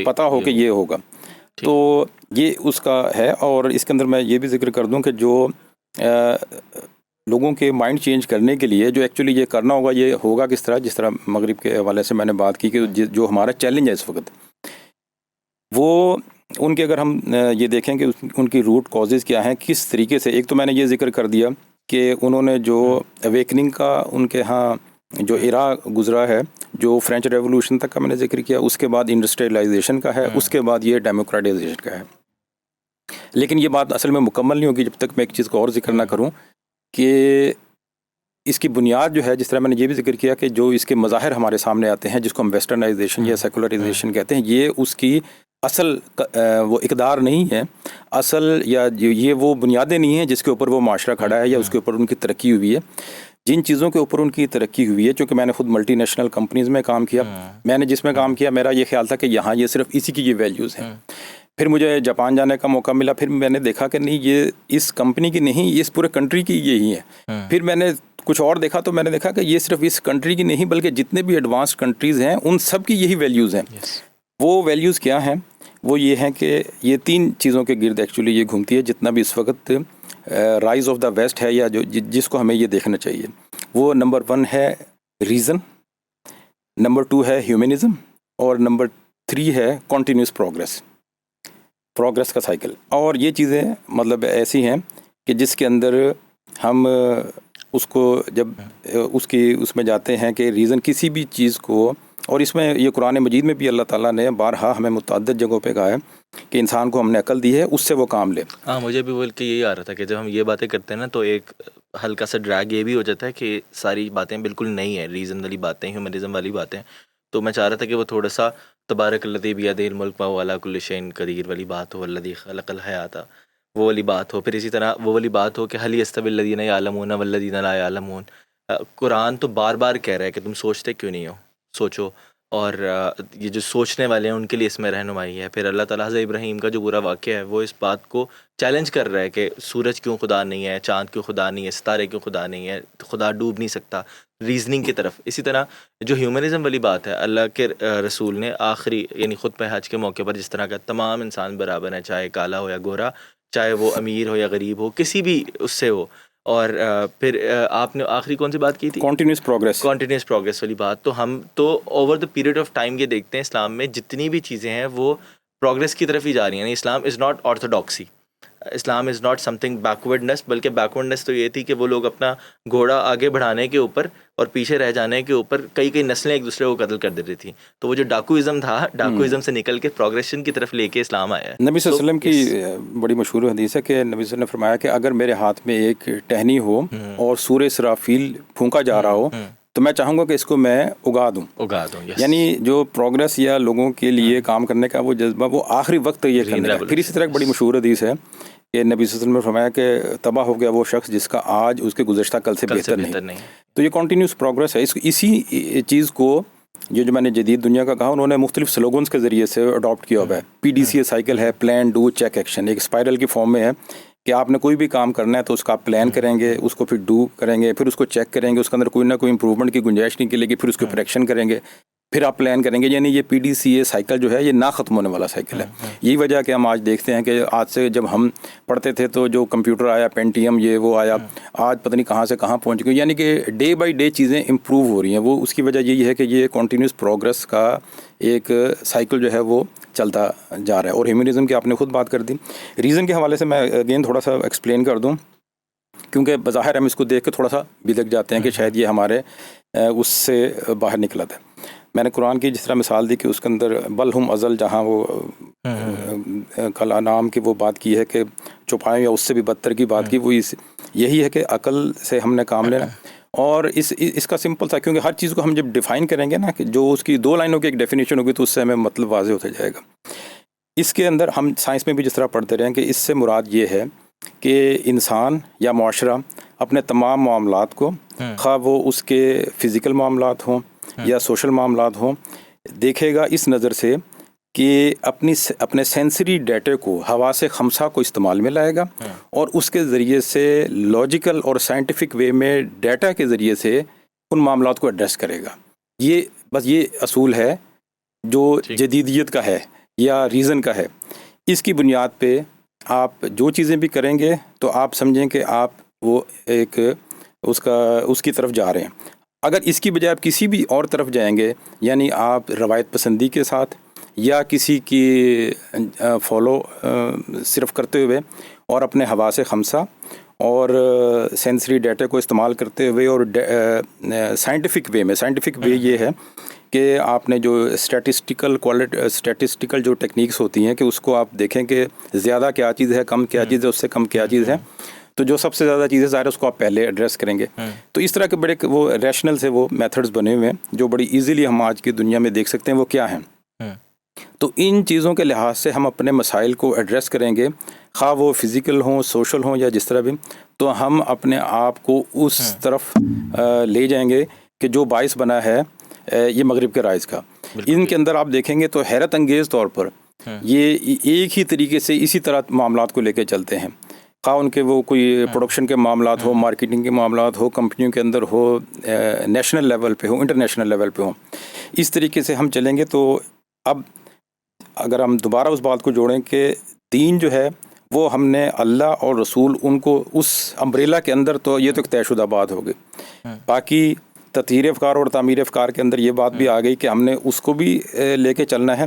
پتہ ہو کہ یہ ہوگا. تو یہ اس کا ہے. اور اس کے اندر میں یہ بھی ذکر کر دوں کہ جو لوگوں کے مائنڈ چینج کرنے کے لیے جو ایکچولی یہ کرنا ہوگا, یہ ہوگا کس طرح, جس طرح مغرب کے حوالے سے میں نے بات کی کہ جو ہمارا چیلنج ہے اس وقت وہ ان کے اگر ہم یہ دیکھیں کہ ان کی روٹ کازز کیا ہیں, کس طریقے سے. ایک تو میں نے یہ ذکر کر دیا کہ انہوں نے جو اویکننگ کا ان کے ہاں جو ایرا گزرا ہے جو فرینچ ریولوشن تک کا میں نے ذکر کیا, اس کے بعد انڈسٹریلائزیشن کا ہے, اس کے بعد یہ ڈیموکریٹائزیشن کا ہے. لیکن یہ بات اصل میں مکمل نہیں ہوگی جب تک میں ایک چیز کو اور ذکر نہ کروں کہ اس کی بنیاد جو ہے, جس طرح میں نے یہ بھی ذکر کیا کہ جو اس کے مظاہر ہمارے سامنے آتے ہیں جس کو ہم ویسٹرنائزیشن یا سیکولرائزیشن کہتے ہیں, یہ اس کی اصل وہ اقدار نہیں ہے اصل, یا یہ وہ بنیادیں نہیں ہیں جس کے اوپر وہ معاشرہ کھڑا ہے یا اس کے اوپر ان کی ترقی ہوئی ہے. جن چیزوں کے اوپر ان کی ترقی ہوئی ہے, چونکہ میں نے خود ملٹی نیشنل کمپنیز میں کام کیا, میں نے جس میں کام کیا میرا یہ خیال تھا کہ یہاں یہ صرف اسی کی یہ ویلیوز ہیں. پھر مجھے جاپان جانے کا موقع ملا, پھر میں نے دیکھا کہ نہیں یہ اس کمپنی کی نہیں, یہ اس پورے کنٹری کی یہی ہے. پھر میں نے کچھ اور دیکھا تو میں نے دیکھا کہ یہ صرف اس کنٹری کی نہیں بلکہ جتنے بھی ایڈوانسڈ کنٹریز ہیں ان سب کی یہی ویلیوز ہیں. وہ ویلیوز کیا ہیں؟ وہ یہ ہیں کہ یہ تین چیزوں کے گرد ایکچولی یہ گھومتی ہے جتنا بھی اس وقت رائز آف دا ویسٹ ہے یا جو جس کو ہمیں یہ دیکھنا چاہیے. وہ نمبر 1 ہے ریزن, نمبر 2 ہے ہیومنزم, اور نمبر 3 ہے کنٹینیوس پروگرس کا سائیکل. اور یہ چیزیں مطلب ایسی ہیں کہ جس کے اندر ہم اس کو جب اس میں جاتے ہیں کہ ریزن کسی بھی چیز کو, اور اس میں یہ قرآن مجید میں بھی اللہ تعالیٰ نے بارہا ہمیں متعدد جگہوں پہ کہا ہے کہ انسان کو ہم نے عقل دی ہے اس سے وہ کام لے. ہاں مجھے بھی بول کے یہی آ رہا تھا کہ جب ہم یہ باتیں کرتے ہیں نا تو ایک ہلکا سا ڈریگ یہ بھی ہو جاتا ہے کہ ساری باتیں بالکل نہیں ہیں, ریزن والی باتیں, ہیومنزم والی باتیں تو میں چاہ رہا تھا کہ وہ تھوڑا سا تبارک الذی بیدہ الملک وہو علی کل شیء قدیر والی بات ہو، الذی خلق الحیات، وہ والی بات ہو. پھر اسی طرح وہ والی بات ہو کہ هل یستوی الذین یعلمون والذین لا یعلمون. قرآن تو بار بار کہہ رہا ہے کہ تم سوچتے کیوں نہیں ہو، سوچو. اور یہ جو سوچنے والے ہیں ان کے لیے اس میں رہنمائی ہے. پھر اللہ تعالیٰ حضرت ابراہیم کا جو پورا واقعہ ہے وہ اس بات کو چیلنج کر رہا ہے کہ سورج کیوں خدا نہیں ہے، چاند کیوں خدا نہیں ہے، ستارے کیوں خدا نہیں ہے، خدا ڈوب نہیں سکتا، ریزننگ کی طرف. اسی طرح جو ہیومنزم والی بات ہے، اللہ کے رسول نے آخری یعنی خطبہ حج کے موقع پر جس طرح کا تمام انسان برابر ہیں، چاہے کالا ہو یا گورا، چاہے وہ امیر ہو یا غریب ہو، کسی بھی اس سے ہو. اور پھر آپ نے آخری کون سی بات کی تھی؟ کنٹینیوس پروگریس والی بات. تو ہم تو over the period of time یہ دیکھتے ہیں اسلام میں جتنی بھی چیزیں ہیں وہ پروگریس کی طرف ہی جا رہی ہیں. یعنی Islam is not orthodoxy, Islam is not something backwardness, بلکہ بیکورڈنس تو یہ تھی کہ وہ لوگ اپنا گھوڑا آگے بڑھانے کے اوپر اور پیچھے رہ جانے کے اوپر کئی نسلیں ایک دوسرے کو قتل کر دیتی تھیں. تو وہ جو ڈاکوازم تھا، ڈاکوازم سے نکل کے پروگریشن کی طرف لے کے اسلام آیا ہے. نبی صلی اللہ علیہ وسلم کی بڑی مشہور حدیث ہے کہ نبی صلی اللہ علیہ وسلم نے فرمایا کہ اگر میرے ہاتھ میں ایک ٹہنی ہو اور سورہ اسرافیل پھونکا جا رہا ہو تو میں چاہوں گا کہ اس کو میں اگا دوں. یعنی جو پروگریس یا لوگوں کے لیے کام کرنے کا وہ جذبہ وہ آخری وقت یہ کرنے کا. پھر اسی طرح ایک بڑی مشہور حدیث ہے کہ نبی صلی اللہ علیہ وسلم نے فرمایا کہ تباہ ہو گیا وہ شخص جس کا آج اس کے گزشتہ کل سے بہتر نہیں. تو یہ کنٹینیوس پروگریس ہے. اسی چیز کو جو میں نے جدید دنیا کا کہا انہوں نے مختلف سلوگنز کے ذریعے سے اڈاپٹ کیا ہوا ہے. PDCA سائیکل ہے، پلان ڈو چیک ایکشن، ایک اسپائرل کی فارم میں ہے کہ آپ نے کوئی بھی کام کرنا ہے تو اس کا آپ پلان کریں گے، اس کو پھر ڈو کریں گے، پھر اس کو چیک کریں گے، اس کے اندر کوئی نہ کوئی امپروومنٹ کی گنجائش نکلے گی، پھر اس کو کریکشن کریں گے، پھر آپ پلان کریں گے. یعنی یہ PDCA سائیکل جو ہے یہ نہ ختم ہونے والا سائیکل ہے. یہی وجہ کہ ہم آج دیکھتے ہیں کہ آج سے جب ہم پڑھتے تھے تو جو کمپیوٹر آیا، پینٹیم یہ وہ آیا، آج پتہ نہیں کہاں سے کہاں پہنچ گئے. یعنی کہ ڈے بائی ڈے چیزیں امپروو ہو رہی ہیں. وہ اس کی وجہ یہی ہے کہ یہ کنٹینیوس پروگریس کا ایک سائیکل جو ہے وہ چلتا جا رہا ہے. اور ہیومنزم کی آپ نے خود بات کر دی. ریزن کے حوالے سے میں اگین تھوڑا سا ایکسپلین کر دوں، کیونکہ بظاہر ہم اس کو دیکھ کے تھوڑا سا بدک جاتے ہیں کہ شاید یہ ہمارے اس سے باہر نکلا تھا. میں نے قرآن کی جس طرح مثال دی کہ اس کے اندر بل ہم ازل، جہاں وہ کل انعام کی وہ بات کی ہے کہ چھپائیں یا اس سے بھی بدتر کی بات کی، وہ یہی ہے کہ عقل سے ہم نے کام لینا. اور اس کا سمپل تھا، کیونکہ ہر چیز کو ہم جب ڈیفائن کریں گے نا کہ جو اس کی 2 لائنوں کی ایک ڈیفینیشن ہوگی تو اس سے ہمیں مطلب واضح ہوتا جائے گا. اس کے اندر ہم سائنس میں بھی جس طرح پڑھتے رہیں کہ اس سے مراد یہ ہے کہ انسان یا معاشرہ اپنے تمام معاملات کو، خواہ وہ اس کے فزیکل معاملات ہوں یا سوشل معاملات ہوں، دیکھے گا اس نظر سے کہ اپنے سینسری ڈیٹے کو، حواس خمسہ کو استعمال میں لائے گا اور اس کے ذریعے سے لاجیکل اور سائنٹیفک وے میں ڈیٹا کے ذریعے سے ان معاملات کو ایڈریس کرے گا. یہ اصول ہے جو جدیدیت کا ہے یا ریزن کا ہے. اس کی بنیاد پہ آپ جو چیزیں بھی کریں گے تو آپ سمجھیں کہ آپ وہ ایک اس کی طرف جا رہے ہیں. اگر اس کی بجائے آپ کسی بھی اور طرف جائیں گے، یعنی آپ روایت پسندی کے ساتھ یا کسی کی فالو صرف کرتے ہوئے اور اپنے حواس خمسہ اور سینسری ڈیٹا کو استعمال کرتے ہوئے اور سائنٹیفک وے یہ ہے کہ آپ نے جو اسٹیٹسٹیکل جو ٹیکنیکس ہوتی ہیں کہ اس کو آپ دیکھیں کہ زیادہ کیا چیز ہے، کم کیا چیز ہے، اس سے کم کیا چیز ہے. تو جو سب سے زیادہ چیزیں ظاہر ہے اس کو آپ پہلے ایڈریس کریں گے. تو اس طرح کے بڑے وہ ریشنل سے وہ میتھڈز بنے ہوئے ہیں جو بڑی ایزیلی ہم آج کی دنیا میں دیکھ سکتے ہیں وہ کیا ہیں. تو ان چیزوں کے لحاظ سے ہم اپنے مسائل کو ایڈریس کریں گے، خواہ وہ فزیکل ہوں، سوشل ہوں یا جس طرح بھی، تو ہم اپنے آپ کو اس طرف لے جائیں گے کہ جو باعث بنا ہے یہ مغرب کے رائج کا. ان کے اندر آپ دیکھیں گے تو حیرت انگیز طور پر یہ ایک ہی طریقے سے اسی طرح معاملات کو لے کے چلتے ہیں، خواہ ان کے وہ کوئی پروڈکشن کے معاملات ہو، مارکیٹنگ کے معاملات ہو، کمپنیوں کے اندر ہو، نیشنل لیول پہ ہو، انٹرنیشنل لیول پہ ہو. اس طریقے سے ہم چلیں گے. تو اب اگر ہم دوبارہ اس بات کو جوڑیں کہ دین جو ہے وہ ہم نے اللہ اور رسول ان کو اس امبریلا کے اندر، تو یہ تو ایک طے شدہ بات ہوگی. باقی تطہیر افکار اور تعمیر افکار کے اندر یہ بات بھی آ گئی کہ ہم نے اس کو بھی لے کے چلنا ہے،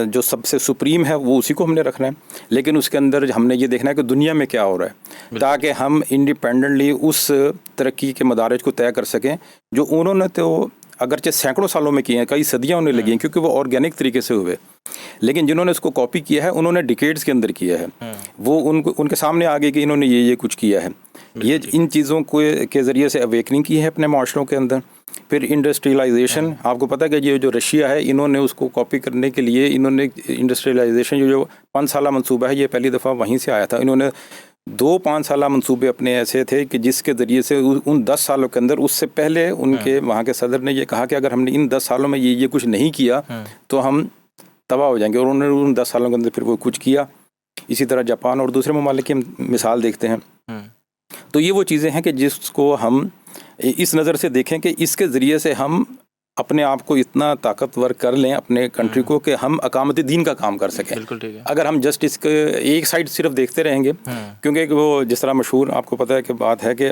جو سب سے سپریم ہے وہ اسی کو ہم نے رکھنا ہے. لیکن اس کے اندر ہم نے یہ دیکھنا ہے کہ دنیا میں کیا ہو رہا ہے تاکہ ہم انڈیپینڈنٹلی اس ترقی کے مدارج کو طے کر سکیں جو انہوں نے تو اگرچہ سینکڑوں سالوں میں کیے ہیں، کئی صدیاں انہیں لگی ہیں کیونکہ وہ آرگینک طریقے سے ہوئے، لیکن جنہوں نے اس کو کاپی کیا ہے انہوں نے ڈیکیڈز کے اندر کیا ہے. وہ ان کے سامنے آ گئی کہ انہوں نے یہ کچھ کیا ہے. یہ ان چیزوں کے ذریعے سے اویکننگ کی ہے اپنے معاشروں کے اندر پھر انڈسٹریلائزیشن. آپ کو پتہ ہے کہ یہ جو رشیا ہے انہوں نے اس کو کاپی کرنے کے لیے انہوں نے انڈسٹریلائزیشن جو 5 سالہ منصوبہ ہے یہ پہلی دفعہ وہیں سے آیا تھا. انہوں نے 5 سالہ منصوبے اپنے ایسے تھے کہ جس کے ذریعے سے ان 10 سالوں کے اندر، اس سے پہلے ان کے وہاں کے صدر نے یہ کہا کہ اگر ہم نے ان 10 سالوں میں یہ کچھ نہیں کیا تو ہم تباہ ہو جائیں گے، اور انہوں نے ان 10 سالوں کے اندر پھر وہ کچھ کیا. اسی طرح جاپان اور دوسرے ممالک کی ہم مثال دیکھتے ہیں. تو یہ وہ چیزیں ہیں کہ جس کو ہم اس نظر سے دیکھیں کہ اس کے ذریعے سے ہم اپنے آپ کو اتنا طاقتور کر لیں اپنے کنٹری کو کہ ہم اقامت دین کا کام کر سکیں. بالکل ٹھیک ہے. اگر ہم جسٹ اس کے ایک سائڈ صرف دیکھتے رہیں گے، کیونکہ وہ جس طرح مشہور آپ کو پتہ ہے کہ بات ہے کہ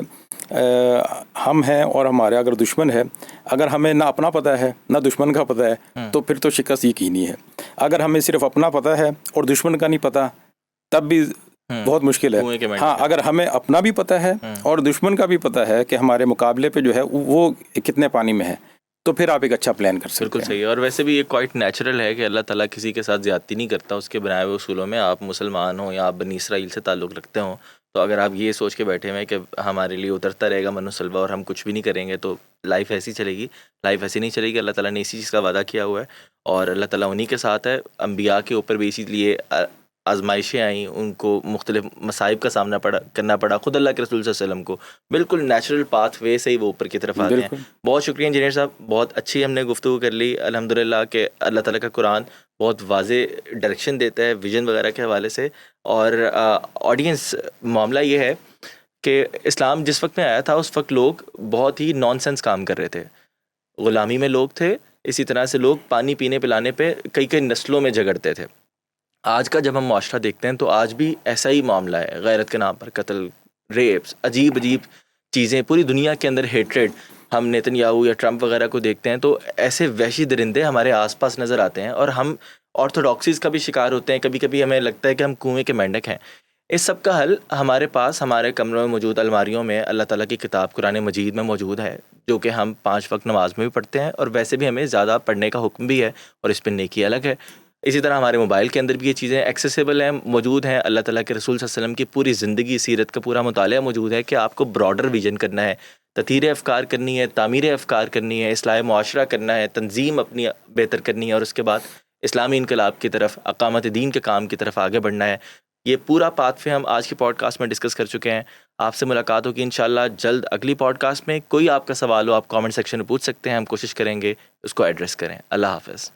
ہم ہیں اور ہمارے اگر دشمن ہے، اگر ہمیں نہ اپنا پتہ ہے نہ دشمن کا پتہ ہے تو پھر تو شکست یقینی ہے. اگر ہمیں صرف اپنا پتہ ہے اور دشمن کا نہیں پتہ تب بھی بہت مشکل ہے. ہاں، اگر ہمیں اپنا بھی پتہ ہے اور دشمن کا بھی پتہ ہے کہ ہمارے مقابلے پہ جو ہے وہ کتنے پانی میں ہے تو پھر آپ ایک اچھا پلان کر سکتے ہیں. بالکل صحیح ہے. اور ویسے بھی یہ کوائٹ نیچرل ہے کہ اللہ تعالیٰ کسی کے ساتھ زیادتی نہیں کرتا اس کے بنائے ہوئے اصولوں میں. آپ مسلمان ہوں یا آپ بنی اسرائیل سے تعلق رکھتے ہوں، تو اگر آپ یہ سوچ کے بیٹھے ہوئے کہ ہمارے لیے اترتا رہے گا من و سلوہ اور ہم کچھ بھی نہیں کریں گے تو لائف ایسی چلے گی. لائف ایسی نہیں چلے گی. اللہ تعالیٰ نے اسی چیز کا وعدہ کیا ہوا ہے اور اللہ تعالیٰ انہی کے ساتھ ہے. انبیاء کے اوپر بھی اسی لیے آزمائشیں آئیں، ان کو مختلف مصائب کا سامنا کرنا پڑا. خود اللہ کے رسول صلی اللہ علیہ وسلم کو بالکل نیچرل پاتھ وے سے ہی وہ اوپر کی طرف آتے ہیں. بہت شکریہ انجینئر صاحب، بہت اچھی ہم نے گفتگو کر لی الحمدللہ کہ اللہ تعالیٰ کا قرآن بہت واضح ڈائریکشن دیتا ہے ویژن وغیرہ کے حوالے سے. اور آڈینس معاملہ یہ ہے کہ اسلام جس وقت میں آیا تھا اس وقت لوگ بہت ہی نان سینس کام کر رہے تھے. غلامی میں لوگ تھے، اسی طرح سے لوگ پانی پینے پلانے پہ کئی نسلوں میں جھگڑتے تھے. آج کا جب ہم معاشرہ دیکھتے ہیں تو آج بھی ایسا ہی معاملہ ہے. غیرت کے نام پر قتل، ریپس، عجیب چیزیں پوری دنیا کے اندر. ہیٹریڈ. ہم نیتن یاہو یا ٹرمپ وغیرہ کو دیکھتے ہیں تو ایسے وحشی درندے ہمارے آس پاس نظر آتے ہیں اور ہم آرتھوڈاکسیز کا بھی شکار ہوتے ہیں. کبھی کبھی ہمیں لگتا ہے کہ ہم کنویں کے مینڈک ہیں. اس سب کا حل ہمارے پاس ہمارے کمروں میں موجود الماریوں میں اللہ تعالیٰ کی کتاب قرآن مجید میں موجود ہے، جو کہ ہم 5 وقت نماز میں بھی پڑھتے ہیں اور ویسے بھی ہمیں زیادہ پڑھنے کا حکم بھی ہے اور اس پہ نیکی الگ ہے. اسی طرح ہمارے موبائل کے اندر بھی یہ چیزیں ایکسیسیبل ہیں، موجود ہیں. اللہ تعالیٰ کے رسول صلی اللہ علیہ وسلم کی پوری زندگی سیرت کا پورا مطالعہ موجود ہے کہ آپ کو براڈر ویژن کرنا ہے، تطہیر افکار کرنی ہے، تعمیر افکار کرنی ہے، اصلاح معاشرہ کرنا ہے، تنظیم اپنی بہتر کرنی ہے اور اس کے بعد اسلامی انقلاب کی طرف، اقامت دین کے کام کی طرف آگے بڑھنا ہے. یہ پورا پاتھ پہ ہم آج کی پوڈ کاسٹ میں ڈسکس کر چکے ہیں. آپ سے ملاقات ہوگی انشاءاللہ جلد اگلی پوڈ کاسٹ میں. کوئی آپ کا سوال ہو آپ کامنٹ سیکشن میں پوچھ سکتے ہیں، ہم کوشش کریں گے اس کو ایڈریس کریں. اللہ حافظ.